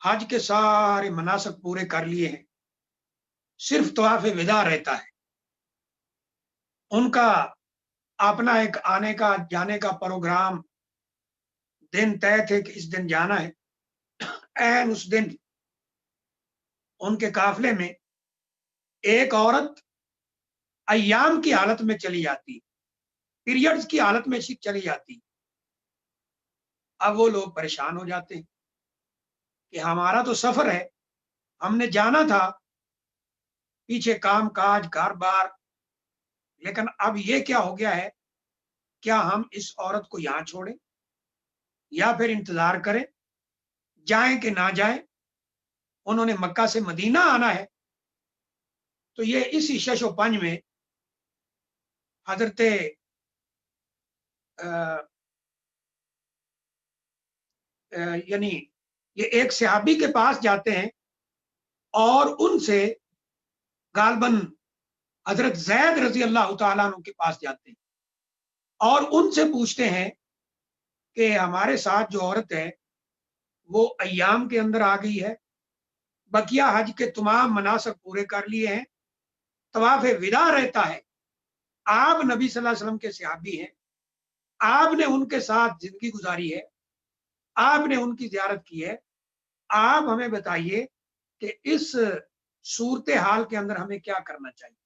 حج کے سارے مناسک پورے کر لیے ہیں، صرف طواف وداع رہتا ہے، ان کا اپنا ایک آنے کا جانے کا پروگرام، دن طے تھے کہ اس دن جانا ہے، این اس دن ان کے قافلے میں ایک عورت ایام کی حالت میں چلی جاتی، پیریڈز کی حالت میں چلی جاتی۔ اب وہ لوگ پریشان ہو جاتے ہیں کہ ہمارا تو سفر ہے، ہم نے جانا تھا، پیچھے کام کاج گھر بار، لیکن اب یہ کیا ہو گیا ہے، کیا ہم اس عورت کو یہاں چھوڑیں یا پھر انتظار کریں، جائیں کہ نہ جائیں؟ انہوں نے مکہ سے مدینہ آنا ہے۔ تو یہ اسی شش و پنج میں حضرت یعنی یہ ایک صحابی کے پاس جاتے ہیں اور ان سے غالباً حضرت زید رضی اللہ تعالیٰ عنہ کے پاس جاتے ہیں اور ان سے پوچھتے ہیں کہ ہمارے ساتھ جو عورت ہے وہ ایام کے اندر آ گئی ہے، بقیہ حج کے تمام مناسک پورے کر لیے ہیں، طواف وداع رہتا ہے، آپ نبی صلی اللہ علیہ وسلم کے صحابی ہیں، آپ نے ان کے ساتھ زندگی گزاری ہے، آپ نے ان کی زیارت کی ہے، آپ ہمیں بتائیے کہ اس صورتحال کے اندر ہمیں کیا کرنا چاہیے۔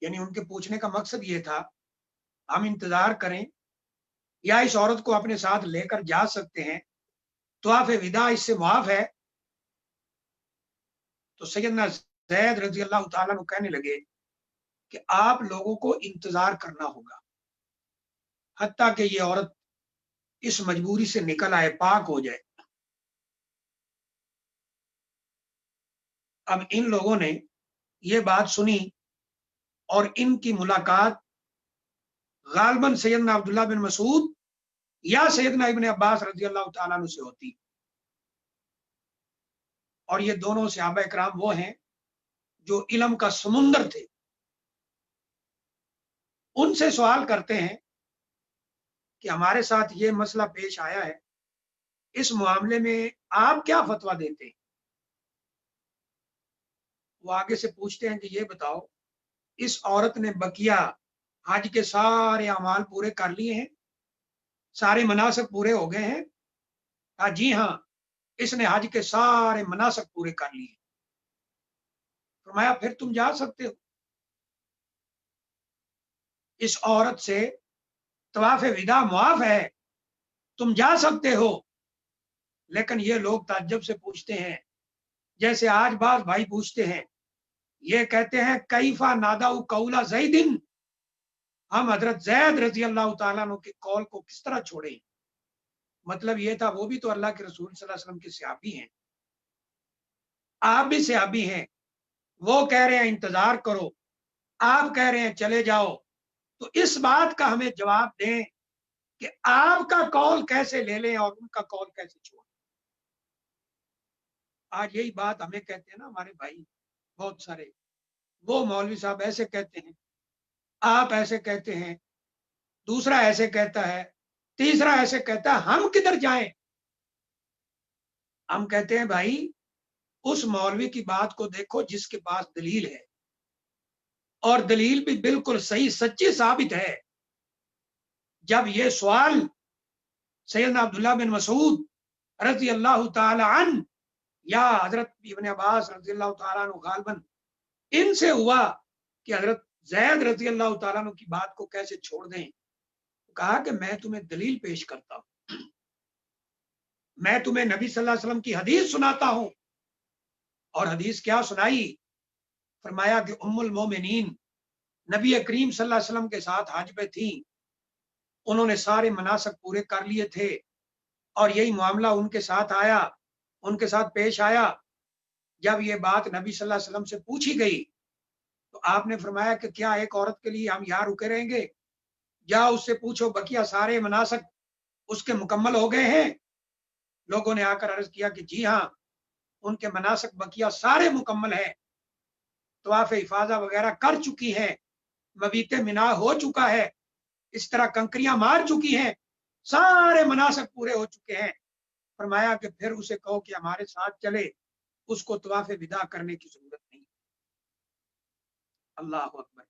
یعنی ان کے پوچھنے کا مقصد یہ تھا ہم انتظار کریں یا اس عورت کو اپنے ساتھ لے کر جا سکتے ہیں، طواف وداع اس سے معاف ہے۔ تو سیدنا زید رضی اللہ تعالیٰ کہنے لگے کہ آپ لوگوں کو انتظار کرنا ہوگا حتیٰ کہ یہ عورت اس مجبوری سے نکل آئے، پاک ہو جائے۔ اب ان لوگوں نے یہ بات سنی اور ان کی ملاقات غالباً سیدنا عبداللہ بن مسعود یا سیدنا ابن عباس رضی اللہ تعالیٰ عنہ سے ہوتی، اور یہ دونوں صحابہ کرام وہ ہیں جو علم کا سمندر تھے۔ ان سے سوال کرتے ہیں کہ ہمارے ساتھ یہ مسئلہ پیش آیا ہے، اس معاملے میں آپ کیا فتویٰ دیتے ہیں؟ وہ آگے سے پوچھتے ہیں کہ یہ بتاؤ، اس عورت نے بقیہ حج کے سارے اعمال پورے کر لیے ہیں، سارے مناسک پورے ہو گئے ہیں؟ جی ہاں، اس نے حج کے سارے مناسک پورے کر لیے۔ فرمایا پھر تم جا سکتے ہو، اس عورت سے طواف وداع معاف ہے، تم جا سکتے ہو۔ لیکن یہ لوگ تعجب سے پوچھتے ہیں، جیسے آج بعض بھائی پوچھتے ہیں، یہ کہتے ہیں کیفا نادا قولا زیدن، ہم حضرت زید رضی اللہ تعالیٰ عنہ کے قول کو کس طرح چھوڑیں؟ مطلب یہ تھا وہ بھی تو اللہ کے رسول صلی اللہ علیہ وسلم کے صحابی ہیں، آپ بھی صحابی ہیں، وہ کہہ رہے ہیں انتظار کرو، آپ کہہ رہے ہیں چلے جاؤ، تو اس بات کا ہمیں جواب دیں کہ آپ کا قول کیسے لے لیں اور ان کا قول کیسے چھوڑیں۔ آج یہی بات ہمیں کہتے ہیں نا ہمارے بھائی بہت سارے، وہ مولوی صاحب ایسے کہتے ہیں، آپ ایسے کہتے ہیں، دوسرا ایسے کہتا ہے، تیسرا ایسے کہتا ہے، ہم کدھر جائیں؟ ہم کہتے ہیں بھائی اس مولوی کی بات کو دیکھو جس کے پاس دلیل ہے، اور دلیل بھی بالکل صحیح سچی ثابت ہے۔ جب یہ سوال سیدنا عبداللہ بن مسعود رضی اللہ تعالی عنہ یا حضرت ابن عباس رضی اللہ تعالیٰ عنہ غالباً ان سے ہوا کہ حضرت زید رضی اللہ تعالیٰ عنہ کی بات کو کیسے چھوڑ دیں، کہا کہ میں تمہیں دلیل پیش کرتا ہوں، میں تمہیں نبی صلی اللہ علیہ وسلم کی حدیث سناتا ہوں۔ اور حدیث کیا سنائی؟ فرمایا کہ ام المومنین نبی کریم صلی اللہ علیہ وسلم کے ساتھ حج پہ تھی، انہوں نے سارے مناسک پورے کر لیے تھے، اور یہی معاملہ ان کے ساتھ آیا، ان کے ساتھ پیش آیا۔ جب یہ بات نبی صلی اللہ علیہ وسلم سے پوچھی گئی تو آپ نے فرمایا کہ کیا ایک عورت کے لیے ہم یہاں رکے رہیں گے؟ جا اس سے پوچھو بقیہ سارے مناسک اس کے مکمل ہو گئے ہیں۔ لوگوں نے آ کر عرض کیا کہ جی ہاں، ان کے مناسک بقیہ سارے مکمل ہیں، طواف افاضہ وغیرہ کر چکی ہیں، مبیت منا ہو چکا ہے، اس طرح کنکریاں مار چکی ہیں، سارے مناسک پورے ہو چکے ہیں۔ فرمایا کہ پھر اسے کہو کہ ہمارے ساتھ چلے، اس کو طواف وداع کرنے کی ضرورت نہیں۔ اللہ اکبر۔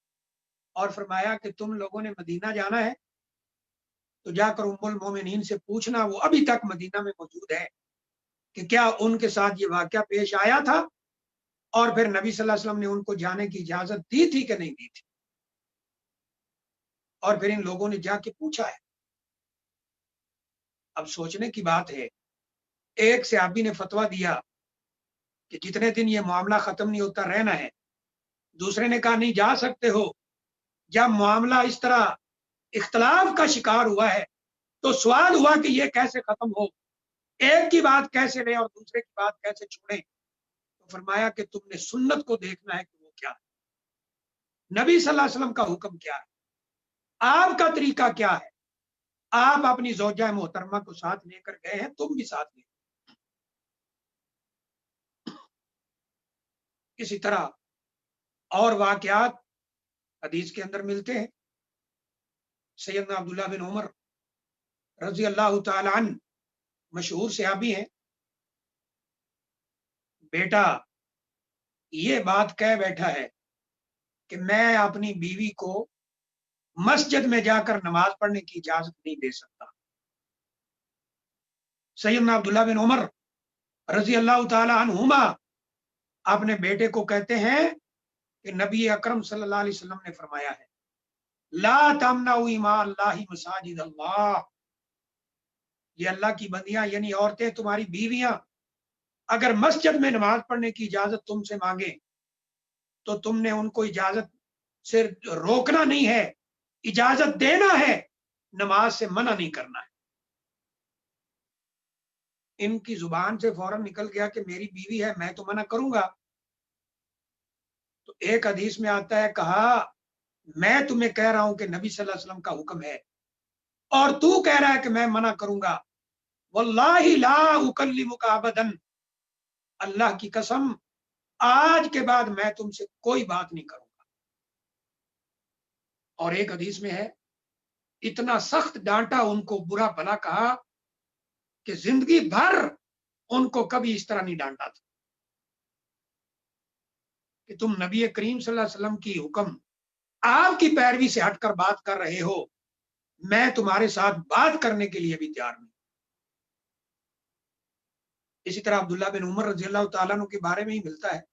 اور فرمایا کہ تم لوگوں نے مدینہ جانا ہے تو جا کر ام المومنین سے پوچھنا، وہ ابھی تک مدینہ میں موجود ہے، کہ کیا ان کے ساتھ یہ واقعہ پیش آیا تھا، اور پھر نبی صلی اللہ علیہ وسلم نے ان کو جانے کی اجازت دی تھی کہ نہیں دی تھی۔ اور پھر ان لوگوں نے جا کے پوچھا ہے۔ اب سوچنے کی بات ہے، ایک صحابی نے فتویٰ دیا کہ جتنے دن یہ معاملہ ختم نہیں ہوتا رہنا ہے، دوسرے نے کہا نہیں جا سکتے ہو۔ جب معاملہ اس طرح اختلاف کا شکار ہوا ہے تو سوال ہوا کہ یہ کیسے ختم ہو، ایک کی بات کیسے لیں اور دوسرے کی بات کیسے چھوڑیں؟ تو فرمایا کہ تم نے سنت کو دیکھنا ہے کہ وہ کیا ہے، نبی صلی اللہ علیہ وسلم کا حکم کیا ہے، آپ کا طریقہ کیا ہے۔ آپ اپنی زوجہ محترمہ کو ساتھ لے کر گئے ہیں، تم بھی ساتھ لے۔ اسی طرح اور واقعات حدیث کے اندر ملتے ہیں۔ سیدنا عبداللہ بن عمر رضی اللہ تعالی عنہ مشہور صحابی ہیں، بیٹا یہ بات کہہ بیٹھا ہے کہ میں اپنی بیوی کو مسجد میں جا کر نماز پڑھنے کی اجازت نہیں دے سکتا۔ सैयदना अब्दुल्ला बिन उमर रजी अल्लाह ताला अन्हुमा अपने बेटे को कहते हैं कि नबी अकरम सल्लल्लाहु अलैहि वसल्लम ने फरमाया है, ला तमनउ इमा अल्लाहि मसाजिद अल्लाह, ये अल्लाह की बंदियां यानी औरतें तुम्हारी बीवियां अगर मस्जिद में नमाज पढ़ने की इजाजत तुमसे मांगे तो तुमने उनको इजाजत से रोकना नहीं है, इजाजत देना है, नमाज से मना नहीं करना है। इनकी जुबान से फौरन निकल गया कि मेरी बीवी है, मैं तो मना करूंगा। तो एक हदीस में आता है, कहा मैं तुम्हें कह रहा हूं कि नबी सल्लल्लाहु अलैहि वसल्लम का हुक्म है और तू कह रहा है कि मैं मना करूंगा। वल्लाहि ला उकल्लिमुका अबदन, अल्लाह की कसम आज के बाद मैं तुमसे कोई बात नहीं करूंगा। और एक हदीस में है, इतना सख्त डांटा उनको, बुरा भला कहा कि जिंदगी भर उनको कभी इस तरह नहीं डांटा था कि तुम नबी करीम सल्लल्लाहु अलैहि वसल्लम की हुक्म आपकी पैरवी से हटकर बात कर रहे हो, मैं तुम्हारे साथ बात करने के लिए भी तैयार नहीं। इसी तरह अब्दुल्ला बिन उमर रजी अल्लाह तआला अन्हु के बारे में ही मिलता है,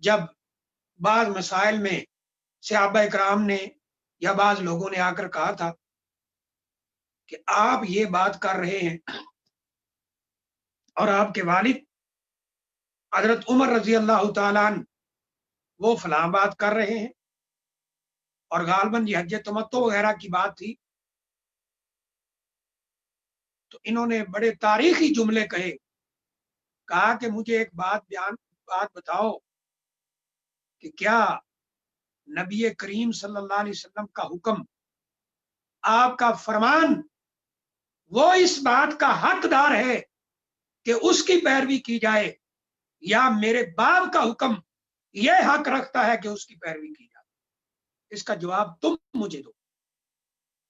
जब बाज मसाइल में सहाबा इकराम ने या बाज लोगों ने आकर कहा था कि आप ये बात कर रहे हैं और आपके वालिद हजरत उमर रजी अल्लाह तआला अन्हु वो फलां बात कर रहे हैं, और गालबन ये हज तमत्तो वगैरह की बात थी, तो इन्होंने बड़े तारीखी जुमले कहे, कहा कि मुझे एक बात बताओ कि क्या नबी करीम सल्लल्लाहु अलैहि वसल्लम का हुक्म, आपका फरमान, वो इस बात का हकदार है कि उसकी पैरवी की जाए, या मेरे बाप का हुक्म यह हक रखता है कि उसकी पैरवी की जाए? इसका जवाब तुम मुझे दो।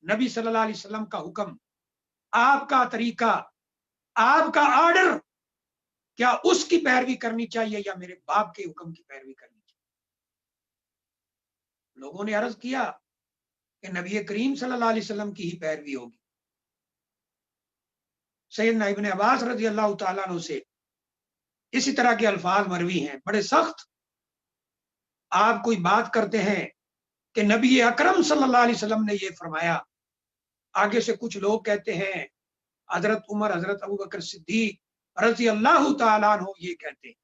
नबी सल्लल्लाहु अलैहि वसल्लम का हुक्म, आपका तरीका, आपका ऑर्डर, क्या उसकी पैरवी करनी चाहिए या मेरे बाप के हुक्म की पैरवी करनी चाहिए? लोगों ने अर्ज किया कि नबी करीम सल्लल्लाहु अलैहि वसल्लम की ही पैरवी होगी। सैयदना इब्न अब्बास रजी अल्लाह तआला अन्हु से इसी तरह के अल्फाज मरवी हैं, बड़े सख्त। आप कोई बात करते हैं कि नबी अकरम सल्लल्लाहु अलैहि वसल्लम ने ये फरमाया, आगे से कुछ लोग कहते हैं हजरत उमर, हजरत अबू बकर सिद्दीक रजी अल्लाह तआला अन्हु ये कहते हैं।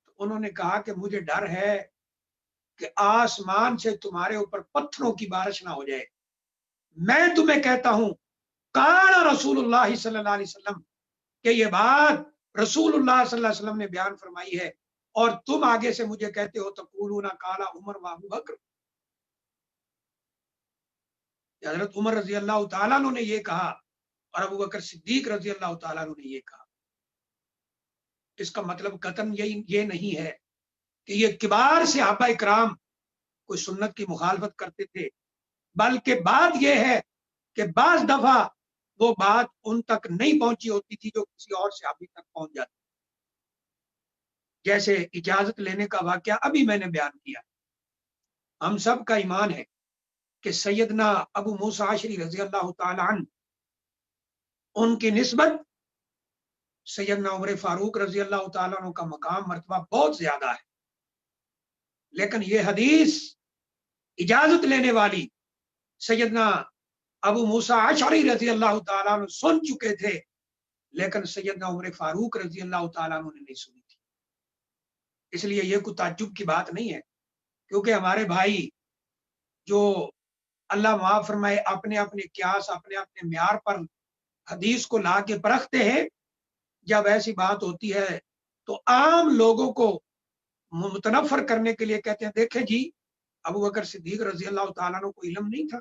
तो उन्होंने कहा कि मुझे डर है कि आसमान से तुम्हारे ऊपर पत्थरों की बारिश ना हो जाए। मैं तुम्हें कहता हूं काला रसूलुल्लाह सल्लल्लाहु अलैहि वसल्लम, कि ये बात रसूलुल्लाह सल्लल्लाहु अलैहि वसल्लम ने बयान फरमाई है, और तुम आगे से मुझे कहते हो तक़ूलूना काला उमर व अबू बकर। हजरत उमर रजी अल्लाह तआला अन्हु ने ये कहा और अबू बकर सिद्दीक रजी अल्लाह तआला अन्हु ने ये कहा। इसका मतलब कतन ये नहीं है कि ये किबार सहाबा इकराम कोई सुन्नत की मुखालफत करते थे, बल्कि बात यह है कि बाज दफा वो बात उन तक नहीं पहुंची होती थी जो किसी और सहाबी तक पहुंच जाती, जैसे इजाजत लेने का वाकया अभी मैंने बयान किया। हम सब का ईमान है कि सैयदना अबू मूसा अशरी रजी अल्लाह तआला अन्हु, उनकी निस्बत सैयदना उमर फारूक रजी अल्लाह तआला अन्हु का मकाम मर्तबा बहुत ज्यादा है। लेकिन ये हदीस इजाजत लेने वाली सैयदना अबू मूसा अशरी रजी अल्लाह तआला अन्हु सुन चुके थे, लेकिन सैयदना उमर फारूक रजी अल्लाह तआला अन्हु ने नहीं सुनी थी। इसलिए ये कोई ताज्जुब की बात नहीं है, क्योंकि हमारे भाई जो अल्लाह माफ फरमाए अपने अपने क्यास, अपने अपने म्यार पर हदीस को ला के परखते हैं, जब ऐसी बात होती है तो आम लोगों को मुतनफर करने के लिए कहते हैं, देखें जी अबू बकर सिद्दीक रजी अल्लाह तआला अन्हु को इल्म नहीं था,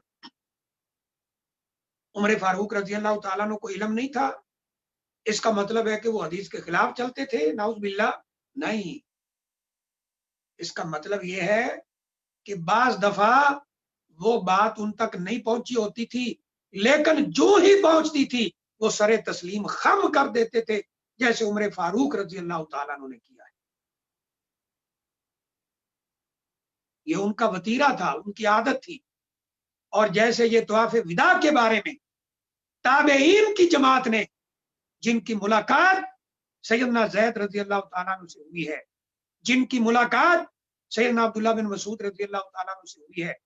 उमर फारूक रजी अल्लाह तआला अन्हु को इल्म नहीं था, इसका मतलब है कि वो हदीस के खिलाफ चलते थे, नाउज़ बिल्लाह। नहीं, इसका मतलब ये है कि बाज दफा वो बात उन तक नहीं पहुंची होती थी, लेकिन जो ही पहुंचती थी वो सरे तस्लीम खम कर देते थे, जैसे उमर फारूक रजी अल्लाह तआला अन्हु ने किया है। ये उनका वतीरा था, उनकी आदत थी। और जैसे ये तवाफ विदा के बारे में ताबेईन की जमात ने, जिनकी मुलाकात सैयदना ज़ैद रजी अल्लाह तआला अन्हु से हुई है, जिनकी मुलाकात सैयदना अब्दुल्लाह बिन मसूद रजी अल्लाह तआला अन्हु से हुई है,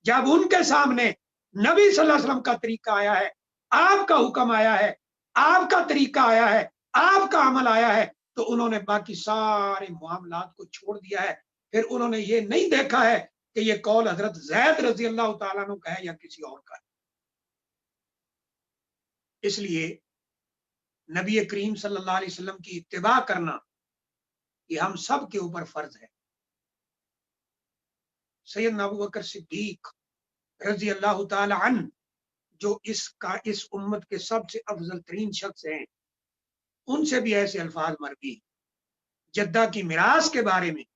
जब उनके सामने नबी सल्लल्लाहु अलैहि वसल्लम का तरीका आया है, आपका हुक्म आया है, आपका तरीका आया है, आपका अमल आया है, तो उन्होंने बाकी सारे मामलात को छोड़ दिया है। फिर उन्होंने ये नहीं देखा है कि ये कौल हजरत ज़ैद रजी अल्लाह तआला अन्हु का है या किसी और का है। इसलिए नबी करीम सल्लल्लाहु अलैहि वसल्लम की इत्तिबा करना ये हम सब के ऊपर फर्ज है। सैयदना अबू बकर सिद्दीक रजी अल्लाह तआला अन्हु, जो इस उम्मत के सबसे अफजल तरीन शख्स हैं, उनसे भी ऐसे अल्फाज मरवी जद्दा की मिरास के बारे में,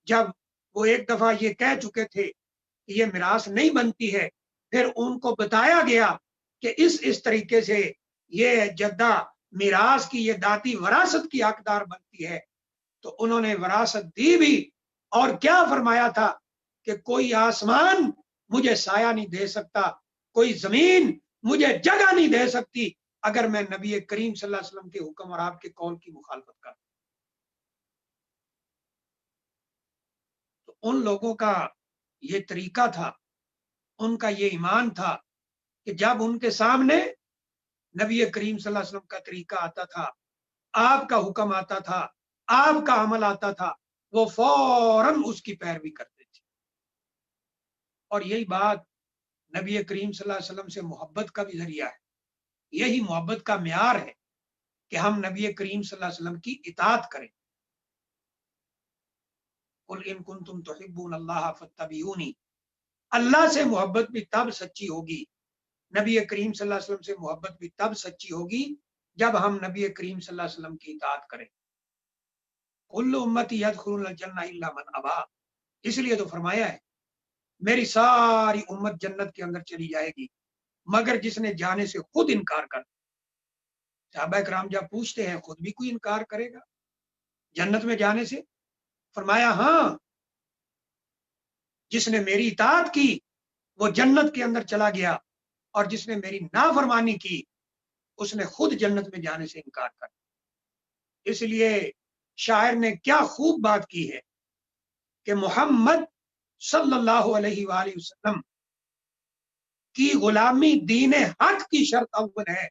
जब वो एक दफा ये कह चुके थे कि ये मिरास नहीं बनती है, फिर उनको बताया गया कि इस तरीके से ये जद्दा मिरास की, ये दाती वरासत की हकदार बनती है, तो उन्होंने वरासत दी भी। और क्या फरमाया था कि कोई आसमान मुझे साया नहीं दे सकता, कोई जमीन मुझे जगह नहीं दे सकती अगर मैं नबी करीम सल्लल्लाहु अलैहि वसल्लम के हुक्म और आपके कौल की मुखालफत कर। तो उन लोगों का ये तरीका था, उनका ये ईमान था कि जब उनके सामने नबी करीम सल्लल्लाहु अलैहि वसल्लम का तरीका आता था, आपका हुक्म आता था, आपका अमल आता था, वो फौरन उसकी पैरवी करते थे। और यही बात नबी करीम सल्लल्लाहु अलैहि वसल्लम से मोहब्बत का भी जरिया है, यही मोहब्बत का म्यार है कि हम नबी करीम सल्लल्लाहु अलैहि वसल्लम की इताअत करें। कुल इन कुंतुम तुहिब्बूनल्लाह फत्तबिऊनी, अल्लाह से मोहब्बत भी तब सच्ची होगी, नबी करीम सल्लल्लाहु अलैहि वसल्लम से मोहब्बत भी तब सच्ची होगी जब हम नबी करीम सल्लल्लाहु अलैहि वसल्लम की इताअत करें। कुल्लु उम्मती यदखुलूनल जन्नह इल्ला मन अबा, इसलिए तो फरमाया है मेरी सारी उम्मत जन्नत के अंदर चली जाएगी मगर जिसने जाने से खुद इनकार कर। सहाबा किराम जब पूछते हैं खुद भी कोई इनकार करेगा जन्नत में जाने से? फरमाया हाँ, जिसने मेरी इताअत की वो जन्नत के अंदर चला गया और जिसने मेरी नाफरमानी की उसने खुद जन्नत में जाने से इनकार कर। इसलिए शायर ने क्या खूब बात की है कि मोहम्मद सल्लल्लाहु अलैहि वसल्लम की गुलामी दीन हक की शर्त अव्वल है,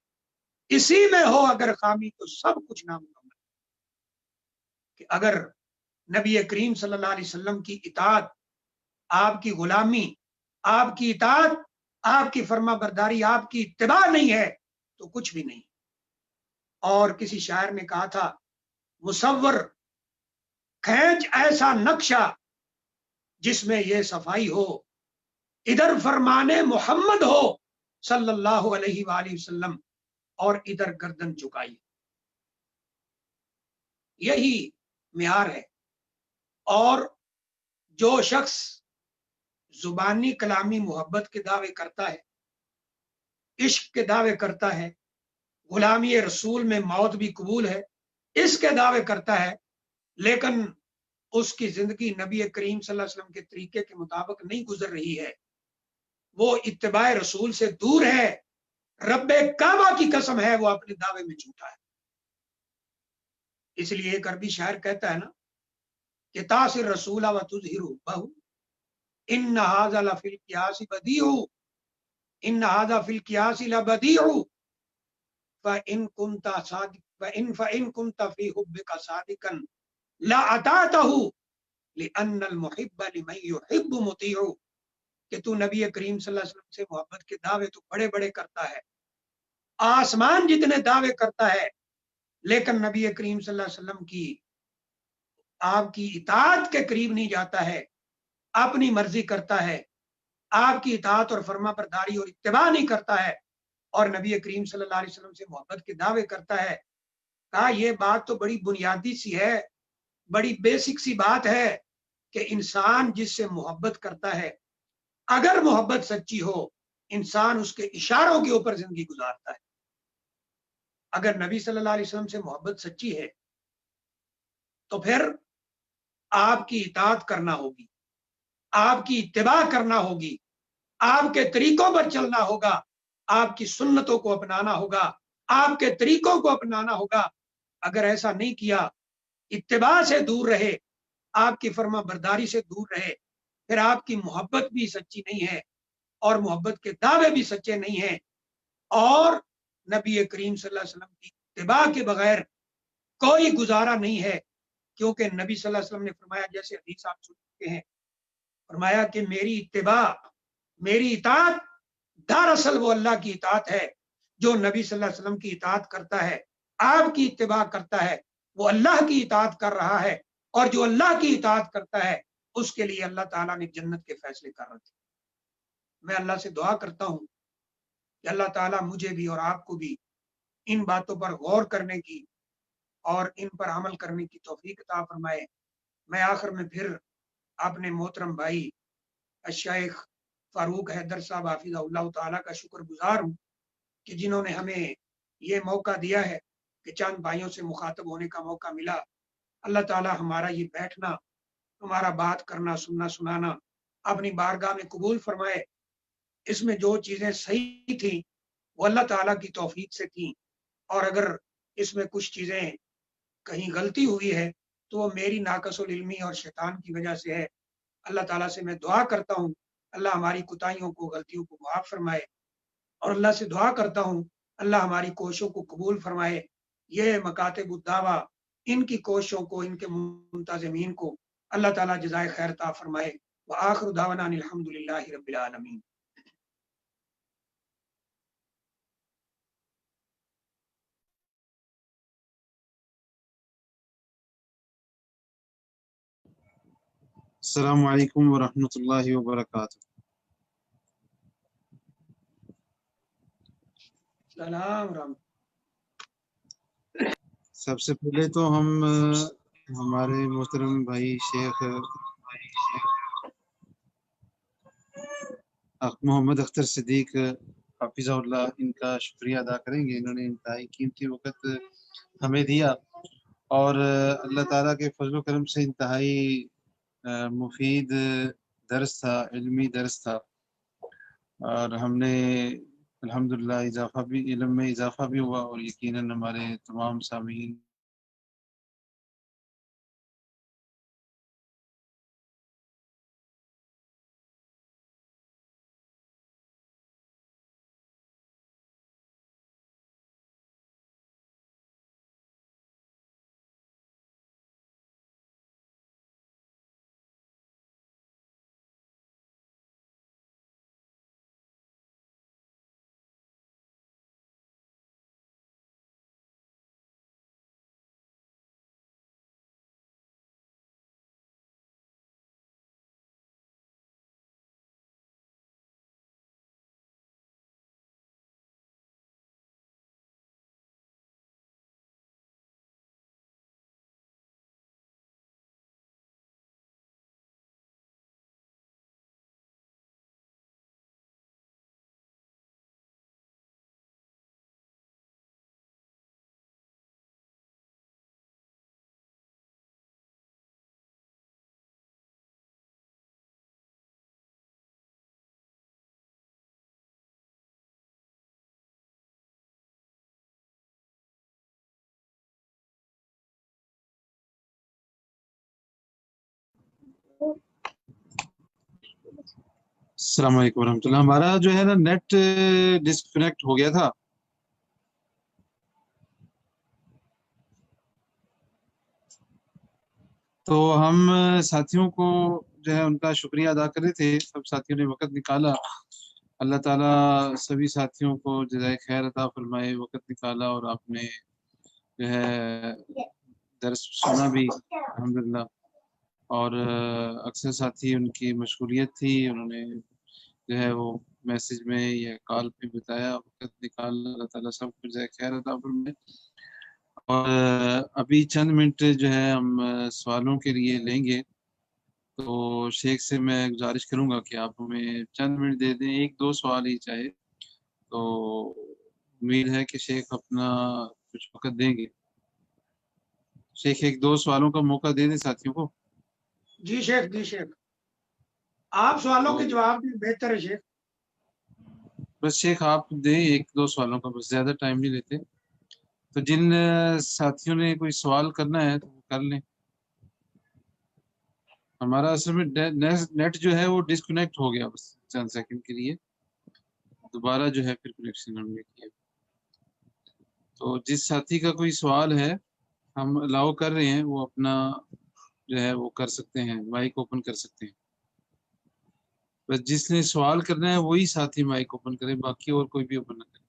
इसी में हो अगर खामी तो सब कुछ नामुकम्मल। कि अगर नबी करीम सल्लल्लाहु अलैहि वसल्लम की इताअत, आपकी गुलामी, आपकी इताअत, आपकी फर्मा बरदारी, आपकी इत्तिबा नहीं है तो कुछ भी नहीं। और किसी शायर ने कहा था, मुसव्वर खैंच ऐसा नक्शा जिसमें ये सफाई हो, इधर फरमाने मोहम्मद हो सल्लल्लाहु अलैहि वसल्लम और इधर गर्दन झुकाई। यही म्यार है। और जो शख्स जुबानी कलामी मोहब्बत के दावे करता है, इश्क के दावे करता है, गुलामी रसूल में मौत भी कबूल है, इसके दावे करता है, लेकिन उसकी जिंदगी नबी करीम सल्लल्लाहु अलैहि वसल्लम के तरीके के मुताबिक नहीं गुजर रही है, वो इत्तिबाए रसूल से दूर है, रब्बे काबा की कसम है वो अपने दावे में झूठा है। इसलिए एक अरबी शायर कहता है ना कि तासिर रसूला व तुज़हिरु बहु इन्ना हाज़ा लफिल क़ियासी बदीउ, इन्ना हाज़ा फिल क़ियासी लबदीउ फ़इन कुंता फ़ी हुब्बिका सादिक़न ला अतातहु लिअन्नल मुहिब्ब लिमन युहिब्बु मुतीउ। कि तू नबी करीम सल्लल्लाहु अलैहि वसल्लम से मोहब्बत के दावे तो बड़े बड़े करता है, आसमान जितने दावे करता है, लेकिन नबी करीम सल्लल्लाहु अलैहि वसल्लम की आपकी इताअत के करीब नहीं जाता है, अपनी मर्जी करता है, आपकी इताअत और फर्मा बरदारी और इत्तिबा नहीं करता है और नबी करीम सल्लल्लाहु अलैहि वसल्लम से मोहब्बत के दावे करता है। कहा ये बात तो बड़ी बुनियादी सी है, बड़ी बेसिक सी बात है कि इंसान जिससे मोहब्बत करता है, अगर मोहब्बत सच्ची हो, इंसान उसके इशारों के ऊपर जिंदगी गुजारता है। अगर नबी सल्लल्लाहु अलैहि वसल्लम से मोहब्बत सच्ची है तो फिर आपकी इताअत करना होगी, आपकी इत्तिबा करना होगी, आपके तरीकों पर चलना होगा, آپ کی سنتوں کو اپنانا ہوگا، آپ کے طریقوں کو اپنانا ہوگا۔ اگر ایسا نہیں کیا، اتباع سے دور رہے، آپ کی فرما برداری سے دور رہے، پھر آپ کی محبت بھی سچی نہیں ہے اور محبت کے دعوے بھی سچے نہیں ہیں، اور نبی کریم صلی اللہ علیہ وسلم کی اتباع کے بغیر کوئی گزارا نہیں ہے۔ کیونکہ نبی صلی اللہ علیہ وسلم نے فرمایا، جیسے حدیث آپ سن چکے ہیں، فرمایا کہ میری اتباع، میری اطاعت دراصل وہ اللہ کی اطاعت ہے۔ جو نبی صلی اللہ علیہ وسلم کی اطاعت کرتا ہے، آپ کی اتباع کرتا ہے، وہ اللہ کی اطاعت کر رہا ہے، اور جو اللہ کی اطاعت کرتا ہے اس کے لیے اللہ تعالیٰ نے جنت کے فیصلے کر رکھے۔ میں اللہ سے دعا کرتا ہوں کہ اللہ تعالیٰ مجھے بھی اور آپ کو بھی ان باتوں پر غور کرنے کی اور ان پر عمل کرنے کی توفیق عطا فرمائے۔ میں آخر میں پھر اپنے محترم بھائی الشیخ فاروق حیدر صاحب حافظہ اللہ تعالیٰ کا شکر گزار ہوں کہ جنہوں نے ہمیں یہ موقع دیا ہے کہ چند بھائیوں سے مخاطب ہونے کا موقع ملا۔ اللہ تعالیٰ ہمارا یہ بیٹھنا، ہمارا بات کرنا، سننا سنانا اپنی بارگاہ میں قبول فرمائے۔ اس میں جو چیزیں صحیح تھیں وہ اللہ تعالیٰ کی توفیق سے تھیں، اور اگر اس میں کچھ چیزیں کہیں غلطی ہوئی ہے تو وہ میری ناقص العلمی اور شیطان کی وجہ سے ہے۔ اللہ تعالیٰ سے میں دعا کرتا ہوں اللہ ہماری کوتاہیوں کو، غلطیوں کو معاف فرمائے، اور اللہ سے دعا کرتا ہوں اللہ ہماری کوششوں کو قبول فرمائے۔ یہ مکاتب الدعوہ، ان کی کوششوں کو، ان کے منتظمین کو اللہ تعالیٰ جزائے خیر عطا فرمائے۔ وآخر دعوانا ان الحمدللہ رب العالمین۔ السلام علیکم ورحمۃ اللہ وبرکاتہ۔ سلام رحمت۔ سب سے پہلے تو ہم ہمارے محترم بھائی شیخ محمد اختر صدیق حافظہ اللہ، ان کا شکریہ ادا کریں گے۔ انہوں نے انتہائی قیمتی وقت ہمیں دیا، اور اللہ تعالیٰ کے فضل و کرم سے انتہائی مفید درس تھا، علمی درس تھا، اور ہم نے الحمدللہ اضافہ بھی، علم میں اضافہ بھی ہوا، اور یقیناً ہمارے تمام سامعین السلام علیکم ورحمۃ اللہ۔ ہمارا جو ہے نا نیٹ ڈسکنیکٹ ہو گیا تھا، تو ہم ساتھیوں کو جو ہے ان کا شکریہ ادا کر رہے تھے، سب ساتھیوں نے وقت نکالا۔ اللہ تعالیٰ سبھی ساتھیوں کو جزائے خیر عطا فرمائے، وقت نکالا، اور آپ نے جو ہے درس سنا بھی الحمدللہ، اور اکثر ساتھی ان کی مشغولیت تھی، انہوں نے جو ہے وہ میسج میں یا کال پہ بتایا، وقت نکال، اللہ تعالیٰ سب کو جزائے خیر عطا فرمائے۔ اور ابھی چند منٹ جو ہے ہم سوالوں کے لیے لیں گے، تو شیخ سے میں گزارش کروں گا کہ آپ ہمیں چند منٹ دے دیں، ایک دو سوال ہی چاہے، تو امید ہے کہ شیخ اپنا کچھ وقت دیں گے۔ شیخ ایک دو سوالوں کا موقع دے دیں ساتھیوں کو۔ جی شیخ، جی شیخ، آپ سوالوں کے جواب میں بہتر ہے شیخ۔ بس شیخ آپ دیں ایک دو سوالوں کا، بس زیادہ ٹائم نہیں لیتے. تو جن ساتھیوں نے کوئی سوال کرنا ہے تو وہ کر لیں. ہمارا اصل میں نیٹ جو ہے وہ ڈسکنیکٹ ہو گیا بس چند سیکنڈ کے لیے، دوبارہ جو ہے پھر کنیکشن ہم نے کیا. تو جس ساتھی کا کوئی سوال ہے ہم الاؤ کر رہے ہیں، وہ اپنا جو ہے وہ کر سکتے ہیں، مائک اوپن کر سکتے ہیں. بس جس نے سوال کرنا ہے وہی ساتھی مائک اوپن کرے، باقی اور کوئی بھی اوپن نہ کرے.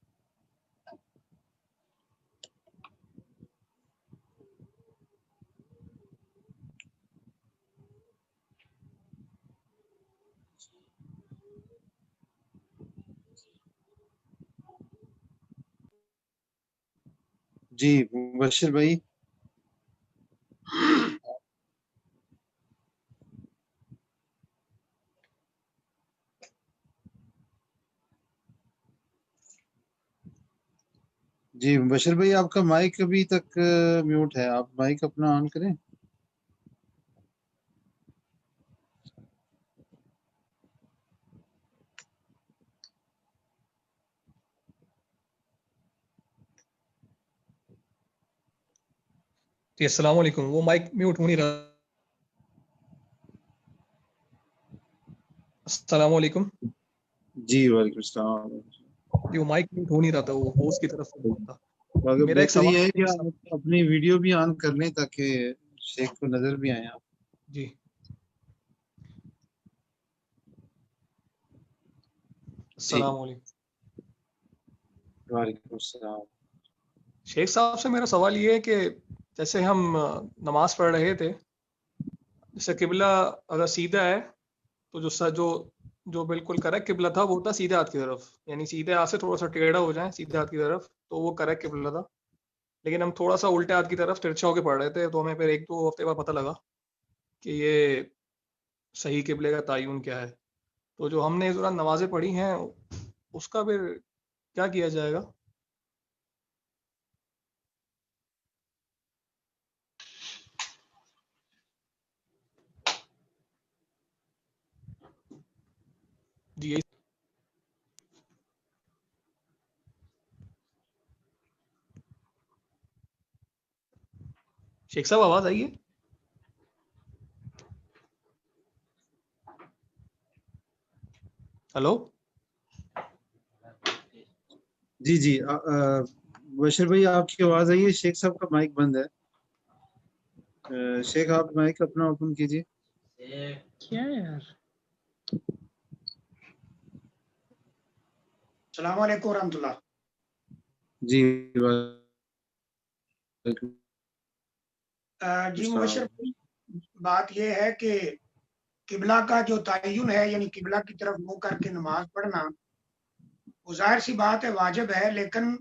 جی مبشر بھائی. جی مبشر بھائی آپ کا مائک ابھی تک میوٹ ہے، آپ مائک اپنا آن کریں. جی السلام علیکم. وہ مائک میوٹ ہو نہیں رہا. السلام علیکم. جی وعلیکم السلام. جی وہ مائک میوٹ ہو نہیں رہا تھا، وہ ہوسٹ کی طرف سے بات تھا. اگر میرا ایک بہتر یہ ہے کہ سوال. آپ اپنی ویڈیو بھی آن کر لیں تاکہ شیخ کو نظر بھی آئے آپ. جی السلام علیکم. وعلیکم السلام. شیخ صاحب سے میرا سوال یہ ہے کہ جیسے ہم نماز پڑھ رہے تھے، جیسے قبلہ اگر سیدھا ہے تو جو بالکل کریکٹ قبلہ تھا وہ تھا سیدھے ہاتھ کی طرف، یعنی سیدھے ہاتھ سے تھوڑا سا ٹیڑھا ہو جائیں سیدھے ہاتھ کی طرف تو وہ کریکٹ قبلہ تھا. لیکن ہم تھوڑا سا الٹے ہاتھ کی طرف ترچھا ہو کے پڑھ رہے تھے، تو ہمیں پھر ایک دو ہفتے بعد پتہ لگا کہ یہ صحیح قبلے کا تعین کیا ہے. تو جو ہم نے اس دوران نمازیں پڑھی ہیں اس کا پھر کیا کیا جائے گا؟ جی شیخ صاحب آواز آئی ہے؟ ہلو. جی جی بشر بھائی آپ کی آواز آئی ہے، شیخ صاحب کا مائک بند ہے. شیخ آپ مائک اپنا اوپن کیجیے. کیا یار. السلام علیکم ورحمۃ اللہ. جی جی مبشر بھائی، بات یہ ہے کہ قبلہ کا جو تعین ہے، یعنی قبلہ کی طرف منہ کر کے نماز پڑھنا، وہ ظاہر سی بات ہے واجب ہے. لیکن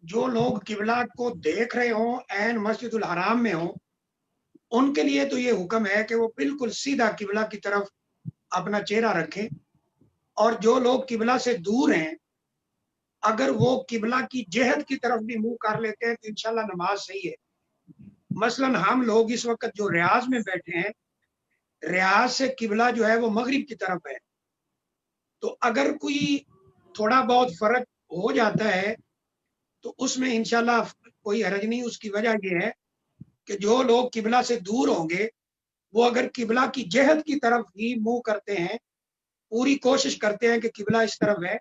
جو لوگ قبلہ کو دیکھ رہے ہوں عین مسجد الحرام میں ہوں، ان کے لیے تو یہ حکم ہے کہ وہ بالکل سیدھا قبلہ کی طرف اپنا چہرہ رکھیں. اور جو لوگ قبلہ سے دور ہیں، اگر وہ قبلہ کی جہت کی طرف بھی منہ کر لیتے ہیں تو انشاءاللہ نماز صحیح ہے. مثلا ہم لوگ اس وقت جو ریاض میں بیٹھے ہیں، ریاض سے قبلہ جو ہے وہ مغرب کی طرف ہے. تو اگر کوئی تھوڑا بہت فرق ہو جاتا ہے تو اس میں انشاءاللہ کوئی حرج نہیں. اس کی وجہ یہ ہے کہ جو لوگ قبلہ سے دور ہوں گے وہ اگر قبلہ کی جہت کی طرف ہی منہ کرتے ہیں، پوری کوشش کرتے ہیں کہ قبلہ اس طرف ہے،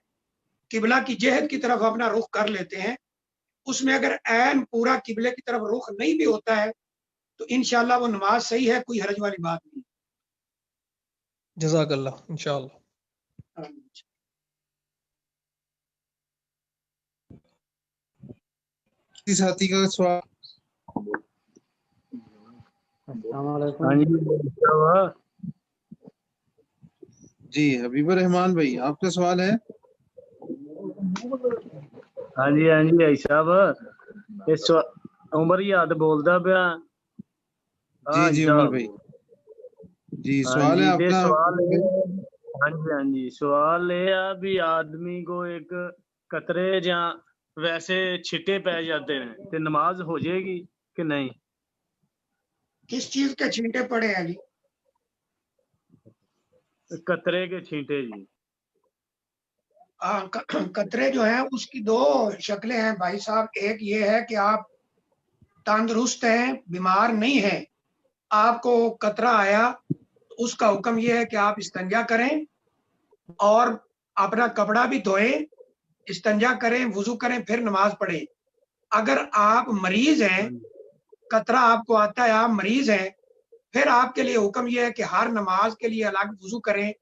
قبلہ کی جہت کی طرف اپنا رخ کر لیتے ہیں، اس میں اگر عین پورا قبلے کی طرف رخ نہیں بھی ہوتا ہے تو انشاءاللہ وہ نماز صحیح ہے، کوئی حرج والی بات نہیں. جزاک اللہ. انشاءاللہ. ساتھی کا سوال. السلام علیکم. جی حبیب الرحمان بھائی آپ کا سوال ہے. ہاں جی بھائی صاحب، عمر یاد بولدا پیا. جی جی عمر بھائی جی ہاں سوال ہے جی آپ کا. ہاں جی سوال یہ ہے بھی آدمی کو ایک قطرے یا ویسے چھٹے پی جاتے ہیں تو نماز ہو جائے گی کہ نہیں؟ کس چیز کے چھینٹے پڑے ہیں جی؟ قطرے کے چھینٹے جی. कतरे जो हैं उसकी दो शक्लें हैं भाई साहब। एक ये है कि आप तंदुरुस्त हैं, बीमार नहीं हैं, आपको कतरा आया तो उसका हुक्म ये है कि आप इस्तंजा करें और अपना कपड़ा भी धोएं, इस्तंजा करें, वुजू करें, फिर नमाज पढ़ें। अगर आप मरीज हैं, कतरा आपको आता है, आप मरीज हैं, फिर आपके लिए हुक्म यह है कि हर नमाज के लिए अलग वुजू करें।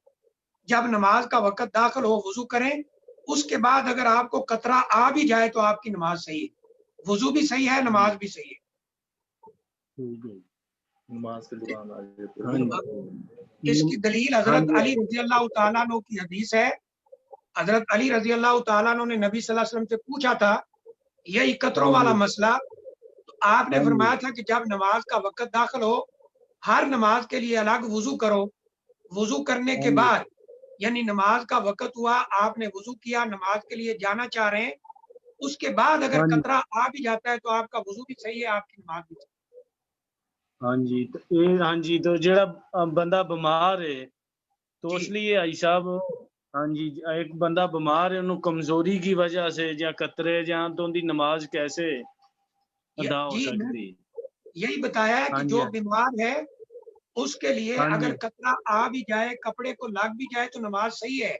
जब नमाज का वक्त दाखिल हो वुजू करें, उसके बाद अगर आपको कतरा आ भी जाए तो आपकी नमाज सही है, वुजू भी सही है, नमाज भी सही है। नमाज के दौरान आ जाए। इसकी दलील हजरत अली रजी अल्लाह तआला अन्हु की हदीस है। हजरत अली रजी अल्लाह तआला अन्हु ने नबी सल्लल्लाहु अलैहि वसल्लम से पूछा था यही कतरों वाला मसला, तो आपने फरमाया था कि जब नमाज का वक्त दाखिल हो हर नमाज के लिए अलग वुजू करो। वुजू करने के बाद यानी नमाज का वक्त हुआ, आपने वुजू किया, नमाज के लिए जाना चाह रहे हैं, उसके बाद अगर कतरा आ भी जाता है तो आपका वुजू भी सही है, आपकी नमाज भी सही है। हाँ जी, तो जेड़ा बंदा बीमार है तो इसलिए आई साहब, हाँ जी, एक बंदा बीमार है, उन्हें कमजोरी की वजह से या कतरे या तो उनकी नमाज कैसे अदा हो सकती? यही बताया है कि जो बीमार है उसके लिए अगर कतरा आ भी जाए, कपड़े को लग भी जाए तो नमाज सही है,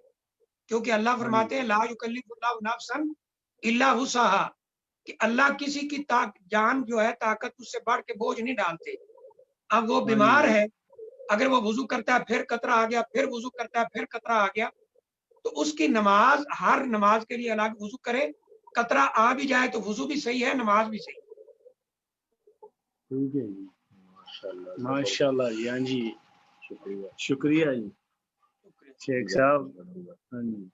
क्योंकि अल्लाह फरमाते हैं ला युकल्लिफुल्लाहु नफ्सन इल्ला वुसअहा, कि अल्लाह किसी की जान जो है ताकत उससे बढ़ के बोझ नहीं डालते। अब वो बीमार है, अगर वो वुजू करता है फिर कतरा आ गया, फिर वुजू करता है फिर कतरा आ गया, तो उसकी नमाज हर नमाज के लिए अलग वुजू करे। कतरा आ भी जाए तो वुजू भी सही है, नमाज भी सही है। ठीक है जी, माशाल्लाह जी। हाँ जी, शुक्रिया जी शेख साहब। हाँ जी,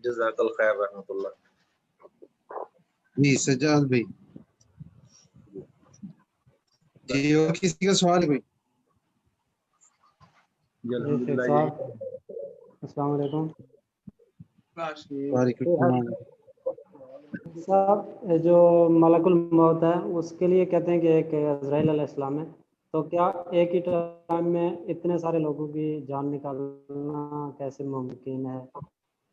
जज़ाकल खैर रहमतुल्लाह। जी सज्जाद भाई जी, और किसी का सवाल है कोई? अस्सलाम वालेकुम वालेकुम साहब, जो मलकुल मौत है उसके लिए कहते हैं कि एक इज़राइल अलैहिस्सलाम है, तो क्या एक ही टाइम में इतने सारे लोगों की जान निकालना कैसे मुमकिन है?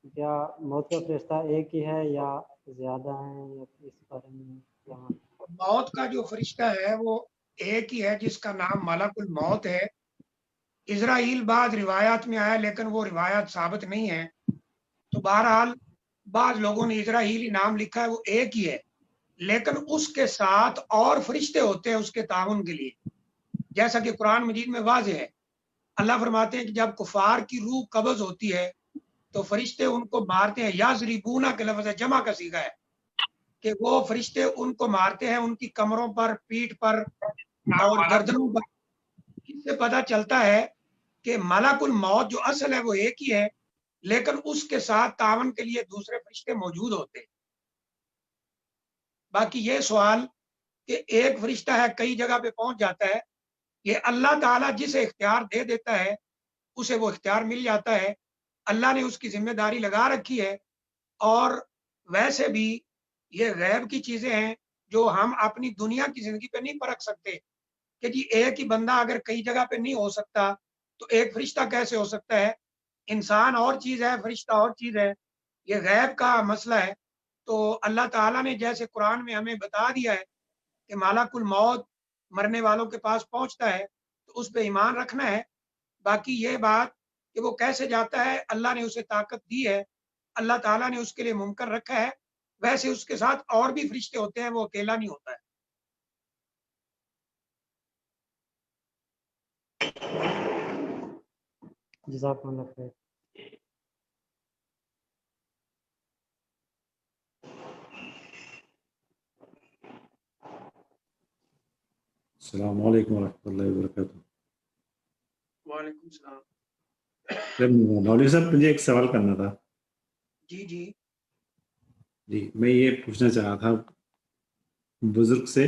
क्या मौत का फरिश्ता एक ही है या ज्यादा है, या इस बारे में क्या? मौत का जो फरिश्ता है वो एक ही है जिसका नाम मलकुल मौत है। इजराइल बाद रिवायत में आया लेकिन वो रिवायत साबित नहीं है, तो बहरहाल बाद लोगों ने इजराइली नाम लिखा है, वो एक ही है, लेकिन उसके साथ और फरिश्ते होते हैं उसके ताउन के लिए, जैसा कि कुरान मजीद में वाज़ेह है। अल्लाह फरमाते हैं कि जब कुफार की रूह कब्ज होती है तो फरिश्ते उनको मारते हैं। याज़रिबूना के लफ्ज़ है, जमा का सीगा है कि वो फरिश्ते उनको मारते हैं उनकी कमरों पर, पीठ पर और गर्दनों पर। इससे पता चलता है कि मलकुल मौत जो असल है वो एक ही है, लेकिन उसके साथ तावन के लिए दूसरे फरिश्ते मौजूद होते हैं। बाकी ये सवाल कि एक फरिश्ता है कई जगह पे पहुंच जाता है, ये अल्लाह ताला जिसे इख्तियार दे देता है उसे वो इख्तियार मिल जाता है, अल्लाह ने उसकी जिम्मेदारी लगा रखी है। और वैसे भी ये गैब की चीजें हैं जो हम अपनी दुनिया की जिंदगी पे नहीं परख सकते कि जी एक ही बंदा अगर कई जगह पे नहीं हो सकता तो एक फरिश्ता कैसे हो सकता है। इंसान और चीज है, फरिश्ता और चीज है, ये गैब का मसला है। तो अल्लाह ताला ने जैसे कुरान में हमें बता दिया है कि मालाकुल मौत मरने वालों के पास पहुंचता है, तो उस पे ईमान रखना है। बाकी ये बात कि वो कैसे जाता है, अल्लाह ने उसे ताकत दी है, अल्लाह ताला ने उसके लिए मुमकिन रखा है। वैसे उसके साथ और भी फरिश्ते होते हैं, वो अकेला नहीं होता है। जज़ाकल्लाह खैर। अस्सलाम वालेकुम रहमतुल्लाहि व बरकातहू। वालेकुम सलाम। मौलवी साहब, मुझे एक सवाल करना था। जी जी जी, मैं ये पूछना चाह रहा था बुजुर्ग से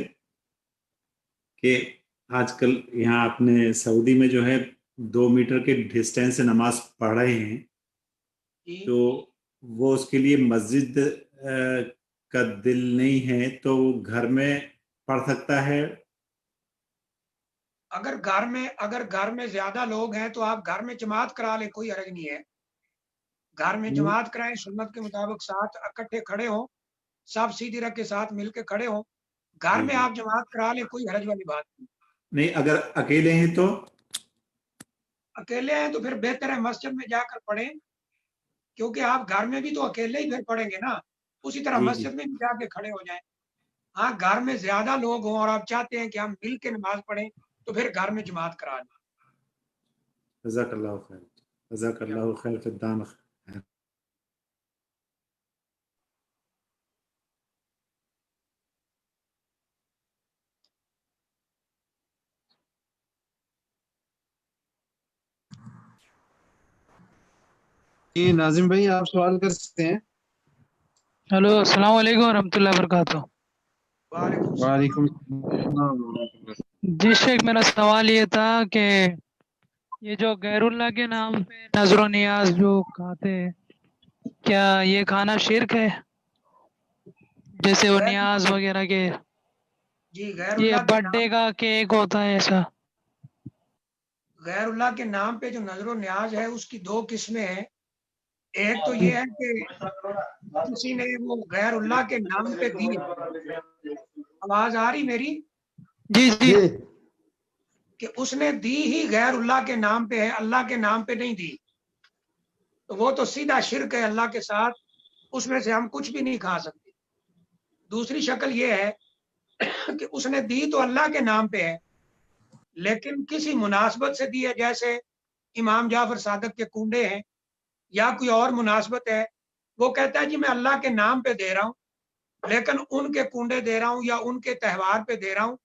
कि आजकल यहाँ अपने सऊदी में जो है 2 मीटर के डिस्टेंस से नमाज पढ़ रहे हैं, तो वो उसके लिए मस्जिद का दिल नहीं है तो घर में पढ़ सकता है? اگر گھر میں زیادہ لوگ ہیں تو آپ گھر میں جماعت کرا لیں، کوئی حرج نہیں ہے. گھر میں جماعت کرائیں، سنت کے مطابق ساتھ اکٹھے کھڑے ہوں، سب سیدھی رکھ کے ساتھ مل کے کھڑے ہوں. گھر میں آپ جماعت کرا لیں، کوئی حرج والی بات نہیں. اگر اکیلے ہیں تو اکیلے ہیں تو پھر بہتر ہے مسجد میں جا کر پڑھیں، کیونکہ آپ گھر میں بھی تو اکیلے ہی پھر پڑھیں گے نا، اسی طرح مسجد میں بھی جا کے کھڑے ہو جائیں. ہاں گھر میں زیادہ لوگ ہوں اور آپ چاہتے ہیں کہ ہم مل کے نماز پڑھیں تو پھر گھر میں جماعت کرا لیں. جزاک اللہ خیر. جزاک اللہ خیر فی الدام. جی ناظم بھائی آپ سوال کر سکتے ہیں. ہلو السلام علیکم ورحمۃ اللہ وبرکاتہ. وعلیکم السلام. جی شیخ میرا سوال یہ تھا کہ یہ جو غیر اللہ کے نام پہ نظر و نیاز جو کھاتے ہیں، کیا یہ کھانا شرک ہے؟ جیسے وہ نیاز وغیرہ کے جی غیر یہ اللہ کے برتھ ڈے کا کیک ہوتا ہے ایسا. غیر اللہ کے نام پہ جو نظر و نیاز ہے اس کی دو قسمیں ہیں. ایک تو یہ ہے کہ کسی نے وہ غیر اللہ کے نام پہ دی. آواز آ رہی میری؟ جی جی کہ اس نے دی ہی غیر اللہ کے نام پہ ہے، اللہ کے نام پہ نہیں دی، تو وہ تو سیدھا شرک ہے اللہ کے ساتھ، اس میں سے ہم کچھ بھی نہیں کھا سکتے. دوسری شکل یہ ہے کہ اس نے دی تو اللہ کے نام پہ ہے لیکن کسی مناسبت سے دی ہے، جیسے امام جعفر صادق کے کنڈے ہیں یا کوئی اور مناسبت ہے، وہ کہتا ہے جی میں اللہ کے نام پہ دے رہا ہوں لیکن ان کے کنڈے دے رہا ہوں یا ان کے تہوار پہ دے رہا ہوں،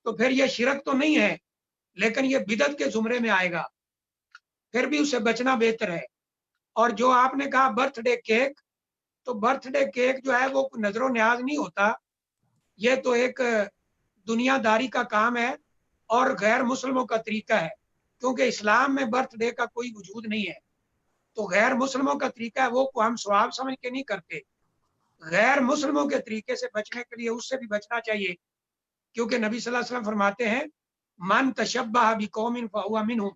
تو پھر یہ شرک تو نہیں ہے لیکن یہ بدعت کے زمرے میں آئے گا، پھر بھی اسے بچنا بہتر ہے. اور جو آپ نے کہا برتھ ڈے کیک، تو برتھ ڈے کیک جو ہے وہ نظر و نیاز نہیں ہوتا، یہ تو ایک دنیا داری کا کام ہے اور غیر مسلموں کا طریقہ ہے، کیونکہ اسلام میں برتھ ڈے کا کوئی وجود نہیں ہے. تو غیر مسلموں کا طریقہ ہے، وہ کو ہم ثواب سمجھ کے نہیں کرتے. غیر مسلموں کے طریقے سے بچنے کے لیے اس سے بھی بچنا چاہیے، کیونکہ نبی صلی اللہ علیہ وسلم فرماتے ہیں من تشبہ بقوم فہو منہم،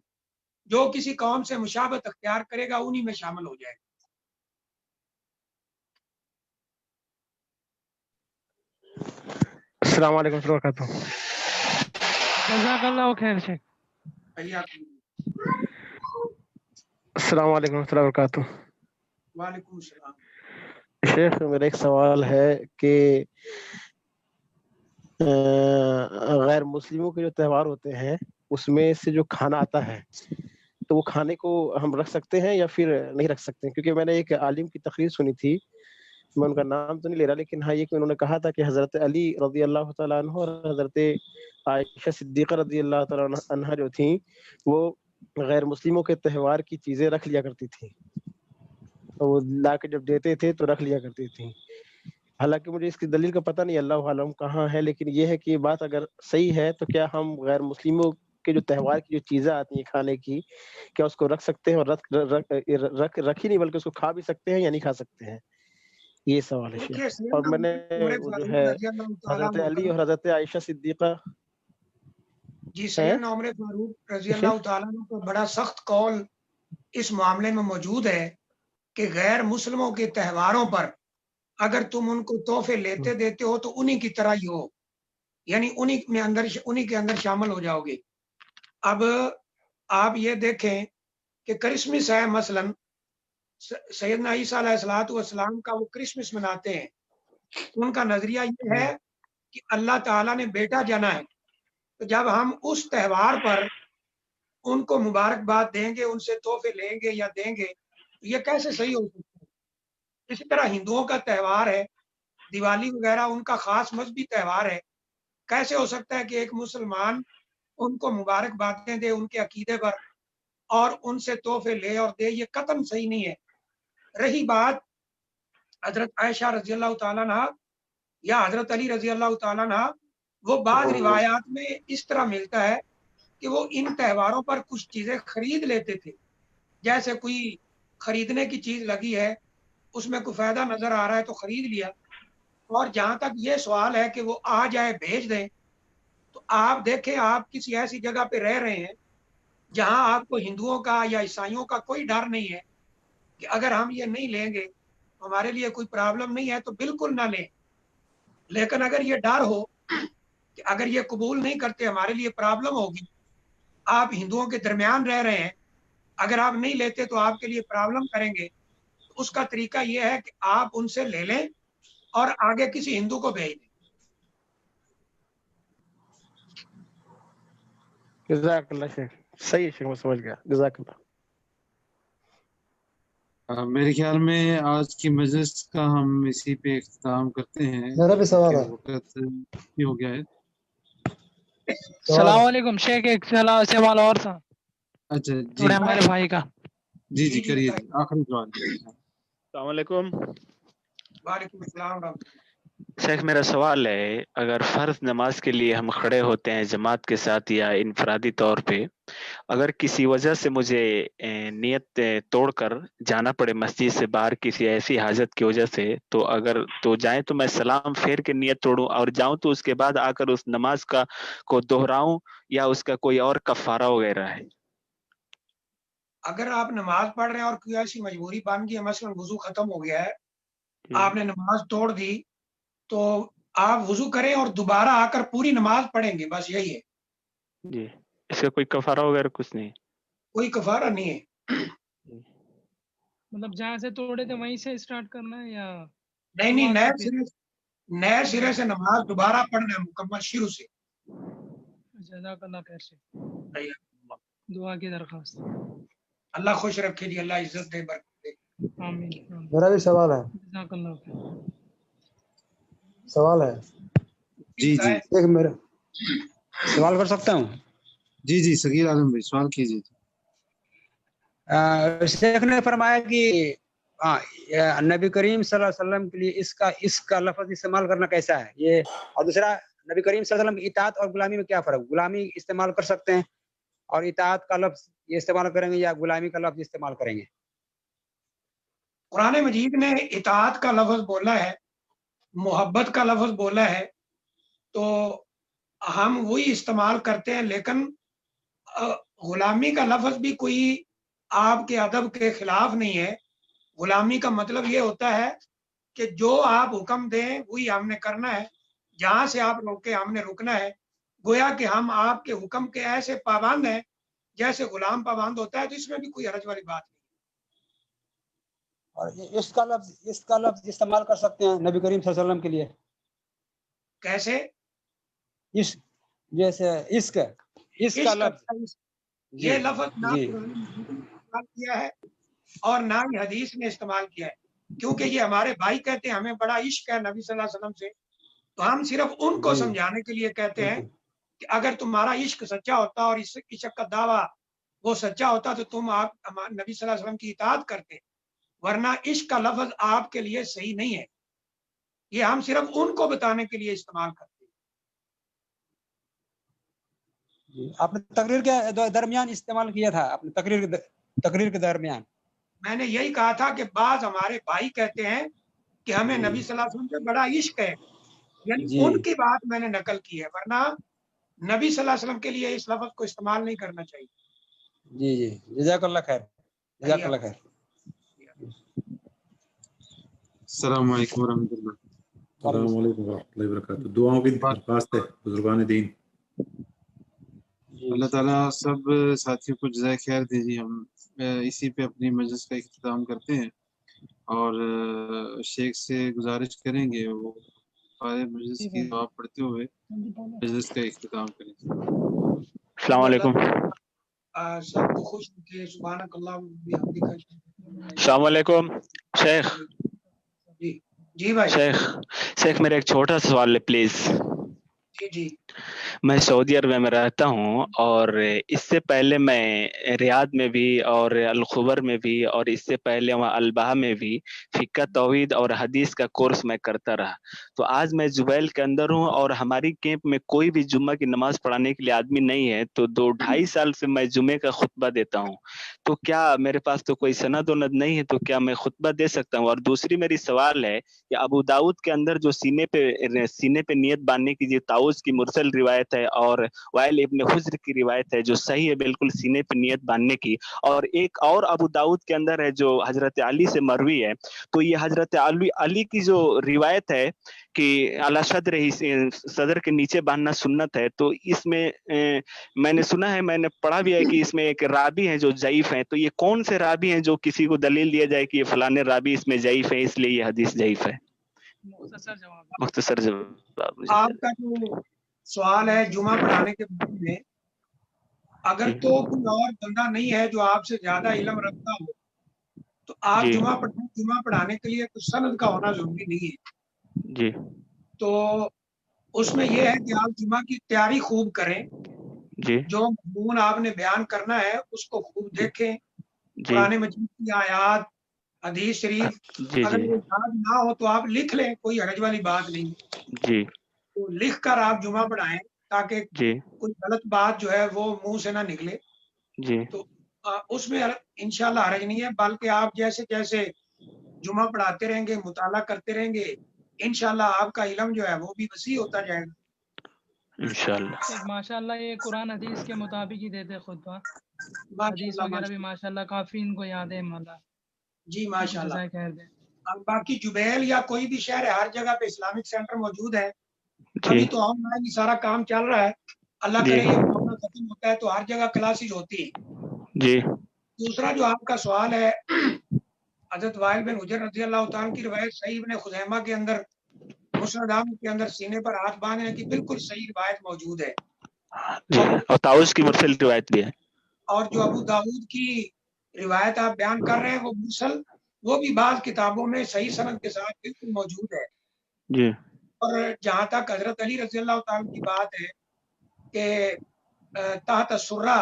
جو کسی قوم سے مشابہت اختیار کرے گا انہی میں شامل ہو جائے گا. السلام علیکم ورحمۃ اللہ وبرکاتہ. جزاک اللہ خیر شیخ. السلام علیکم ورحمۃ اللہ وبرکاتہ. وعلیکم السلام. شیخ میرا ایک سوال ہے کہ غیر مسلموں کے جو تہوار ہوتے ہیں اس میں سے جو کھانا آتا ہے تو وہ کھانے کو ہم رکھ سکتے ہیں یا پھر نہیں رکھ سکتے؟ کیونکہ میں نے ایک عالم کی تقریر سنی تھی، میں ان کا نام تو نہیں لے رہا، لیکن ہاں یہ کہ انہوں نے کہا تھا کہ حضرت علی رضی اللہ تعالیٰ عنہ اور حضرت عائشہ صدیقہ رضی اللہ تعالیٰ عنہ جو تھیں وہ غیر مسلموں کے تہوار کی چیزیں رکھ لیا کرتی تھیں، وہ لا کے جب دیتے تھے تو رکھ لیا کرتی تھیں. حالانکہ مجھے اس کی دلیل کا پتہ نہیں اللہ عالم کہاں ہے، لیکن یہ ہے کہ یہ بات اگر صحیح ہے تو کیا ہم غیر مسلموں کے جو تہوار کی جو چیزیں آتی ہیں کھانے کی، کیا اس کو رکھ سکتے ہیں اور رکھ ہی نہیں بلکہ اس کو کھا بھی سکتے ہیں یا نہیں کھا سکتے ہیں؟ یہ سوال ہے شیخ. اور میں نے وہ جو ہے حضرت علی اور حضرت عائشہ صدیقہ جی سیدنا عمر فاروق رضی اللہ تعالیٰ عنہ کا بڑا سخت قول اس معاملے میں موجود ہے کہ غیر مسلموں کے تہواروں پر اگر تم ان کو تحفے لیتے دیتے ہو تو انہی کی طرح ہی ہو، یعنی انہی کے اندر شامل ہو جاؤ گے. اب آپ یہ دیکھیں کہ کرسمس ہے، مثلا سیدنا عیسیٰ علیہ السلام کا وہ کرسمس مناتے ہیں، ان کا نظریہ یہ ہے کہ اللہ تعالیٰ نے بیٹا جنا ہے، تو جب ہم اس تہوار پر ان کو مبارکباد دیں گے، ان سے تحفے لیں گے یا دیں گے، تو یہ کیسے صحیح ہو سکتا ہے؟ اسی طرح ہندوؤں کا تہوار ہے دیوالی وغیرہ، ان کا خاص مذہبی تہوار ہے، کیسے ہو سکتا ہے کہ ایک مسلمان ان کو مبارکبادیں دے ان کے عقیدے پر اور ان سے تحفے لے اور دے؟ یہ قطعاً صحیح نہیں ہے. رہی بات حضرت عائشہ رضی اللہ تعالیٰ عنہ یا حضرت علی رضی اللہ تعالیٰ عنہ، وہ بعض روایات میں اس طرح ملتا ہے کہ وہ ان تہواروں پر کچھ چیزیں خرید لیتے تھے، جیسے کوئی خریدنے کی چیز لگی ہے، اس میں کوئی فائدہ نظر آ رہا ہے تو خرید لیا. اور جہاں تک یہ سوال ہے کہ وہ آ جائے بھیج دیں، तो आप देखें, आप किसी ऐसी जगह पे रह रहे हैं जहां आपको हिंदुओं का या ईसाइयों का कोई डर नहीं है कि अगर हम ये नहीं लेंगे तो हमारे लिए कोई प्रॉब्लम नहीं है, तो बिल्कुल ना लें। लेकिन अगर ये डर हो कि अगर ये कबूल नहीं करते हमारे लिए प्रॉब्लम होगी, आप हिंदुओं के दरमियान रह रहे हैं, अगर आप नहीं लेते तो आपके लिए प्रॉब्लम करेंगे, तो उसका तरीका ये है कि आप उनसे ले लें और आगे किसी हिंदू को भेज दें। जज़ाकल्लाह शेख, सही है शेख, मैं समझ गया, जज़ाकल्लाह। मेरे ख्याल में आज की मजलिस का हम इसी पे इख्तिताम करते हैं। मेरा भी सवाल है। वक्त भी हो गया है। सलाम वालेकुम शेख, एक सवाल और था अच्छा जी, थोड़े हमारे भाई का। जी करिए, आखिरी सवाल। अस्सलाम वालेकुम वालेकुम अस्सलाम। शेख, मेरा सवाल है, अगर फर्ज नमाज के लिए हम खड़े होते हैं जमात के साथ या इनफरादी तौर पे, अगर किसी वजह से मुझे नियत तोड़कर जाना पड़े मस्जिद से बाहर किसी ऐसी हाजत की वजह से, तो अगर तो जाए तो मैं सलाम फेर के नियत तोड़ूं, और जाऊं तो उसके बाद आकर उस नमाज को दोहराऊं, या उसका कोई और कफारा वगैरह है? अगर आप नमाज पढ़ रहे हैं और कोई ऐसी मजबूरी बन गई है, मसलन वजू खत्म हो गया है, आपने नमाज तोड़ दी, तो आप वजू करें और दोबारा आकर पूरी नमाज पढ़ेंगे, बस यही है जी। इसका कोई कफारा वगैरह कुछ नहीं? कोई कफारा नहीं है। मतलब जहाँ से तोड़े थे वहीं से स्टार्ट करना है या नहीं, नए सिरे से नमाज दोबारा पढ़ना है, मुकम्मल शुरू से। जज़ाकल्लाह खैर शेख, दुआ की दरख्वास्त। अल्लाह खुश रखे जी, अल्लाह इज्जत दे, बरकत दे। आमीन। मेरा भी सवाल है। जज़ाकल्लाह खैर। सवाल है जी एक मेरा सवाल कर सकता हूँ? जी सगीर आलम भाई सवाल कीजिए। शेख ने फरमाया कि नबी करीम सल्लल्लाहु अलैहि वसल्लम के लिए इसका लफ्ज इस्तेमाल करना कैसा है ये, और दूसरा नबी करीम सल्लल्लाहु अलैहि वसल्लम इताअत और गुलामी में क्या फर्क? गुलामी इस्तेमाल कर सकते हैं और इताअत का लफ्ज ये इस्तेमाल करेंगे या गुलामी का लफ्ज इस्तेमाल करेंगे? कुरान मजीद ने इताअत का लफ्ज बोला है, मोहब्बत का लफ्ज बोला है, तो हम वही इस्तेमाल करते हैं। लेकिन गुलामी का लफ्ज भी कोई आपके अदब के खिलाफ नहीं है। गुलामी का मतलब ये होता है कि जो आप हुक्म दें वही हमने करना है, जहां से आप रोके हमने रुकना है। गोया कि हम आपके हुक्म के ऐसे पाबंद हैं जैसे गुलाम पाबंद होता है, तो इसमें भी कोई हर्ज वाली बात नहीं। और इसका लफ्ज इस्तेमाल कर सकते हैं नबी करीम सल्लल्लाहु अलैहि वसल्लम के लिए कैसे? जैसे इसका लफ्ज, ये लफ्ज ना इस्तेमाल किया है और ना ही हदीस ने इस्तेमाल किया है, क्योंकि ये हमारे भाई कहते हैं हमें बड़ा इश्क है नबी सल्लल्लाहु अलैहि वसल्लम से, तो हम सिर्फ उनको समझाने के लिए कहते हैं कि अगर तुम्हारा इश्क सच्चा होता और इस इश्क का दावा वो सच्चा होता तो तुम आप नबी सल्लल्लाहु अलैहि वसल्लम की इताअत करते, वरना इश्क का लफ्ज आपके लिए सही नहीं है। ये हम सिर्फ उनको बताने के लिए इस्तेमाल करते हैं। आपने तकरीर के दरमियान इस्तेमाल किया था, आपने तकरीर के दरमियान मैंने यही कहा था कि बाज हमारे भाई कहते हैं कि हमें नबी सल्लल्लाहु अलैहि वसल्लम से बड़ा इश्क है, यानी उनकी बात मैंने नकल की है, वरना नबी सल्लल्लाहु अलैहि वसल्लम के लिए इस लफ्ज को इस्तेमाल नहीं करना चाहिए। जी जज़ाकल्लाह खैर, जज़ाकल्लाह खैर। अस्सलाम वालेकुम वरहमतुल्लाह। अस्सलाम वालेकुम वरहमतुल्लाहि वबरकातुहू। दुआओं की दरख्वास्त है बुजुर्गान दीन। अल्लाह ताला सब साथियों को जज़ाए खैर दे जी। हम इसी पे अपनी मजलिस का इख्तिताम करते हैं और शेख से गुजारिश करेंगे वो सारे मजलिस की दुआ पढ़ते हुए मजलिस का इख्तिताम करें। अस्सलाम वालेकुम। सबको खुश रखे। सुभानक अल्लाहुम्मा व बिहम्दिका। अस्सलाम वालेकुम शेख। जी भाई। शेख मेरा एक छोटा सवाल है प्लीज। जी। मैं सऊदी अरब में रहता हूँ और इससे पहले मैं रियाद में भी और अल-खुबर में भी और इससे पहले वहाँ अल-बहा में भी फिक्का तौहीद और हदीस का कोर्स मैं करता रहा। तो आज मैं जुबैल के अंदर हूँ और हमारी कैंप में कोई भी जुम्मा की नमाज पढ़ाने के लिए आदमी नहीं है, तो 2-2.5 साल से मैं जुम्मे का खुतबा देता हूँ। तो क्या मेरे पास तो कोई सनद वनद नहीं है, तो क्या मैं खुतबा दे सकता हूँ? और दूसरी मेरी सवाल है कि अबू दाऊद के अंदर जो सीने पे नियत बांधने की जो ताउस की मुरसल रिवायत रिवायत है और वाइल इब्न हुज्र की रिवायत है जो सही है बिल्कुल सीने पे नियत बांधने की, और एक और अबू दाऊद के अंदर है जो हजरत अली से मरवी है। तो ये हजरत अली की जो रिवायत है कि अला सदर ही सदर के नीचे बांधना सुन्नत है, तो इसमें मैंने सुना है, मैंने पढ़ा भी है कि इसमें एक राबी है जो ज़ईफ है। तो ये कौन से राबी हैं जो किसी को दलील दिया जाए कि ये फलाने राबी इसमें ज़ईफ है इसलिए ये हदीस ज़ईफ है? मुख्तसर जवाब मुझे। आपका जो सवाल है जुमा पढ़ाने के बारे में, अगर तो कोई और बंदा नहीं है जो आपसे ज्यादा इल्म रखता हो तो आप जी जुमा पढ़ाने के लिए कुछ सनद का होना जरूरी नहीं है। जी तो उसमें यह है कि आप जुमा की तैयारी खूब करें, जी जो मजमून आपने बयान करना है उसको खूब देखें, जी कुरान मजीद की आयात, हदीस शरीफ, जी अगर जी वो याद ना हो तो आप लिख लें, कोई हरज वाली बात नहीं। जी तो लिख कर आप जुमा पढ़ाएं ताकि जी कोई गलत बात जो है वो मुंह से ना निकले। जी तो उसमें इंशाल्लाह हरज नहीं है, बल्कि आप जैसे जैसे जुमा पढ़ाते रहेंगे, मुताला करते रहेंगे, इंशाल्लाह आपका इल्म जो है वो भी वसी होता जाएगा इंशाल्लाह। माशाल्लाह ये कुरान हदीस के मुताबिक ही देते खुतबा, हदीस माशाल्लाह वगैरह भी माशाल्लाह काफी इनको याद है। मौला जी माशाल्लाह। जज़ाक खैर दे। अब बाकी जुबैल या कोई भी शहर है, हर जगह पे इस्लामिक सेंटर मौजूद है। जी अभी तो ऑनलाइन ही सारा काम चल रहा है, अल्लाह जी करे ये कोरोना खत्म होता है तो हर जगह क्लासेज होती है। जी दूसरा जो आपका सवाल है, हजरत वाइल बिन हुजर रज़ी अल्लाह तआला की रिवायत सही इब्न खुज़ैमा के अंदर, मुस्नद अहमद के अंदर सीने पर हाथ बांधने की बिल्कुल सही रिवायत मौजूद है। जी और और ताउस की मुरसल रिवायत भी है। और जो अबू दाऊद की रिवायत आप बयान कर रहे हैं वो मुरसल, वो भी बाज़ किताबों में सही सनद के साथ बिल्कुल मौजूद है। जी और जहाँ तक हजरत अली रज़ी अल्लाह तआला की बात है कि तहत सुर्रा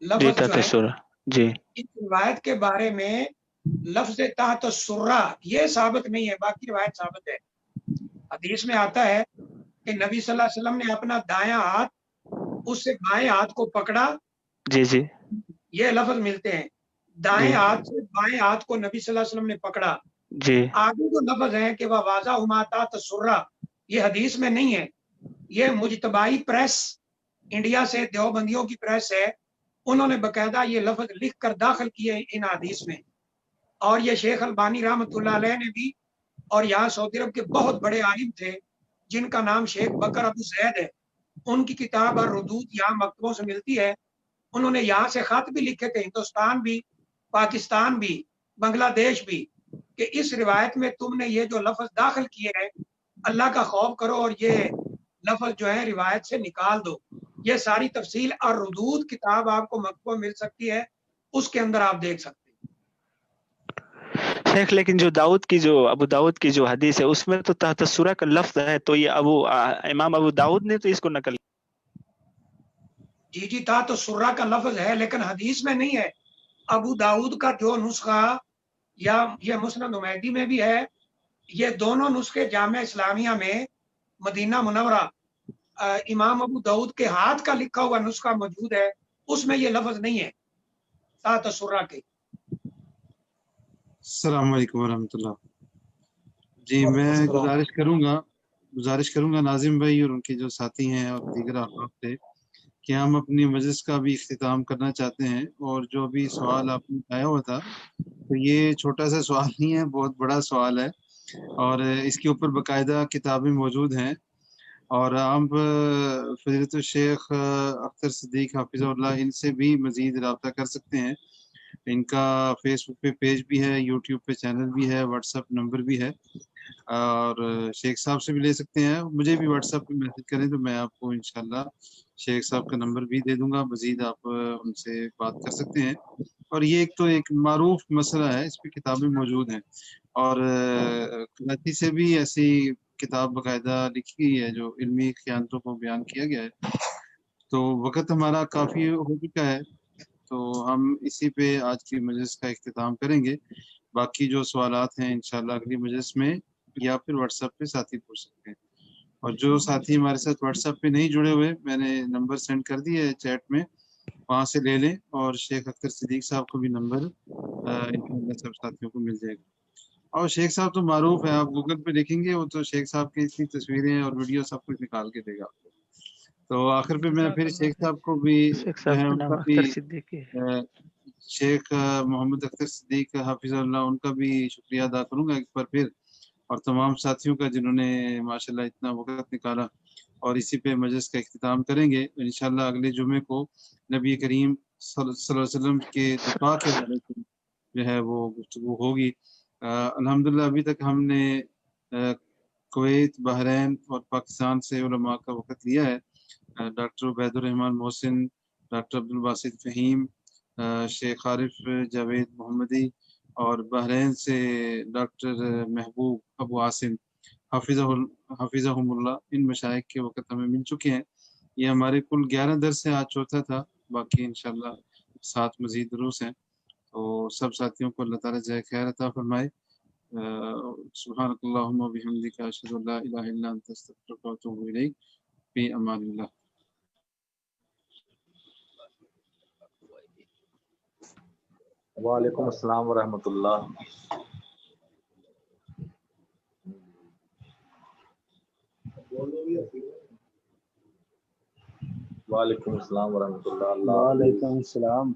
जी लफ्ज जो है, तसुरा जी इस रिवायत के बारे में लफ्ज तहत सुर्रा ये साबित नहीं है, बाकी रिवायत साबित है। हदीस में आता है कि नबी सल्लल्लाहु अलैहि वसल्लम ने अपना दायां हाथ उससे बाएं हाथ को पकड़ा, जी जी ये लफ्ज मिलते हैं। दाएं जी हाथ से बाएं हाथ को नबी सल्लल्लाहु अलैहि वसल्लम ने पकड़ा। जी आगे जो लफ्ज है कि वह वाजा उमाता तसुर्रा, ये हदीस में नहीं है। ये मुजतबाई प्रेस इंडिया से देवबंदियों की प्रेस है, उन्होंने बकायदा ये लफ्ज लिख कर दाखिल किए इन हदीस में। और ये शेख अलबानी रहमतुल्लाह अलैह ने भी, और यहाँ सऊदी अरब के बहुत बड़े आलिम थे जिनका नाम शेख बकर अबू जैद है, उनकी किताब और रुदूद यहाँ मकतबों से मिलती है। उन्होंने यहाँ से खत भी लिखे थे, हिंदुस्तान भी, पाकिस्तान भी, बांग्लादेश भी, कि इस रिवायत में तुमने ये जो लफ्ज दाखिल किए हैं, अल्लाह का खौफ करो और ये लफ्ज जो है रिवायत से निकाल दो। ये सारी तफसील और रुदूद किताब आपको मकतबों मिल सकती है, उसके अंदर आप देख सकते हैं। शेख, लेकिन जो दाऊद की जो अबू दाऊद की जो हदीस है उसमें तो तहतसुरा का लफ्ज है, तो ये इमाम अबू दाऊद ने तो इसको नकल। जी था तो सुर्रा का लफ्ज है लेकिन हदीस में नहीं है। अबू दाऊद का जो नुस्खा या ये मुस्नद उमैदी में भी है, ये दोनों नुस्खे जामे इस्लामिया में मदीना मुनव्वरा इमाम अबू दाऊद के हाथ का लिखा हुआ नुस्खा मौजूद है, उसमें ये लफ्ज नहीं है तहतसुर्रा के। अस्सलाम वालेकुम वरहमतुल्लाह। जी मैं गुजारिश करूंगा नाजिम भाई और उनके जो साथी हैं और दीगर अहबाब से कि हम अपनी मजलिस का भी इख्तिताम करना चाहते हैं। और जो भी सवाल आपने आया हुआ था, तो ये छोटा सा सवाल नहीं है, बहुत बड़ा सवाल है और इसके ऊपर बाकायदा किताबें मौजूद हैं। और आप फजीलत शेख अख्तर सिद्दीक हाफिज़ुल्लाह इनसे भी मज़ीद रब्ता कर सकते हैं। इनका फेसबुक पे पेज भी है, यूट्यूब पे चैनल भी है, व्हाट्सएप नंबर भी है और शेख साहब से भी ले सकते हैं। मुझे भी व्हाट्सएप पे मैसेज करें तो मैं आपको इंशाल्लाह शेख साहब का नंबर भी दे दूंगा, मज़ीद आप उनसे बात कर सकते हैं। और ये एक मारूफ मसला है, इस पे किताबें मौजूद हैं और कराची से भी ऐसी किताब बाकायदा लिखी गई है जो इल्मी ख़यानतों को बयान किया गया है। तो वक्त हमारा काफ़ी हो चुका है, तो हम इसी पे आज की मजलिस का इख्तिताम करेंगे। बाकी जो सवालात हैं इंशाल्लाह अगली मजलिस में या फिर व्हाट्सएप पे साथी पूछ सकते हैं। और जो साथी हमारे साथ व्हाट्सएप पे नहीं जुड़े हुए, मैंने नंबर सेंड कर दिया है चैट में, वहाँ से ले लें। और शेख अख्तर सिद्दीक साहब को भी नंबर इंशाल्लाह सब साथियों को मिल जाएगा। और शेख साहब तो मारूफ है, आप गूगल पे देखेंगे वो तो शेख साहब की इतनी तस्वीरें और वीडियो सब कुछ निकाल के देगा आपको। تو آخر پہ میں پھر شیخ صاحب کو بھی شیخ جو صاحب ہے کا ان نام کا بھی اختر صدیقی ہے۔ شیخ محمد اختر صدیق حافظ اللہ ان کا بھی شکریہ ادا کروں گا ایک بار پھر، اور تمام ساتھیوں کا جنہوں نے ماشاءاللہ اتنا وقت نکالا، اور اسی پہ مجلس کا اختتام کریں گے انشاءاللہ اگلے جمعے کو نبی کریم صلی اللہ علیہ وسلم کے دفاع کے بارے میں جو ہے وہ گفتگو ہوگی۔ الحمدللہ ابھی تک ہم نے کویت، بحرین اور پاکستان سے علماء کا وقت لیا ہے۔ ڈاکٹر عبید الرحمان محسن، ڈاکٹر عبدالباسط فہیم، شیخ عارف جاوید محمدی، اور بحرین سے ڈاکٹر محبوب ابو عاصم حافظہم اللہ، ان مشائخ کے وقت ہمیں مل چکے ہیں۔ یہ ہمارے کل 11 درس سے آج چوتھا تھا، باقی انشاءاللہ 7 مزید دروس ہیں۔ تو سب ساتھیوں کو اللہ تعالیٰ جزائے خیر عطا فرمائے۔ سبحانک اللہم و بحمدک اشہد ان لا الہ الا انت استغفرک و اتوب الیک، فی امان اللہ۔ وعلیکم السلام ورحمۃ اللہ۔ وعلیکم السلام ورحمۃ اللہ۔ وعلیکم السلام۔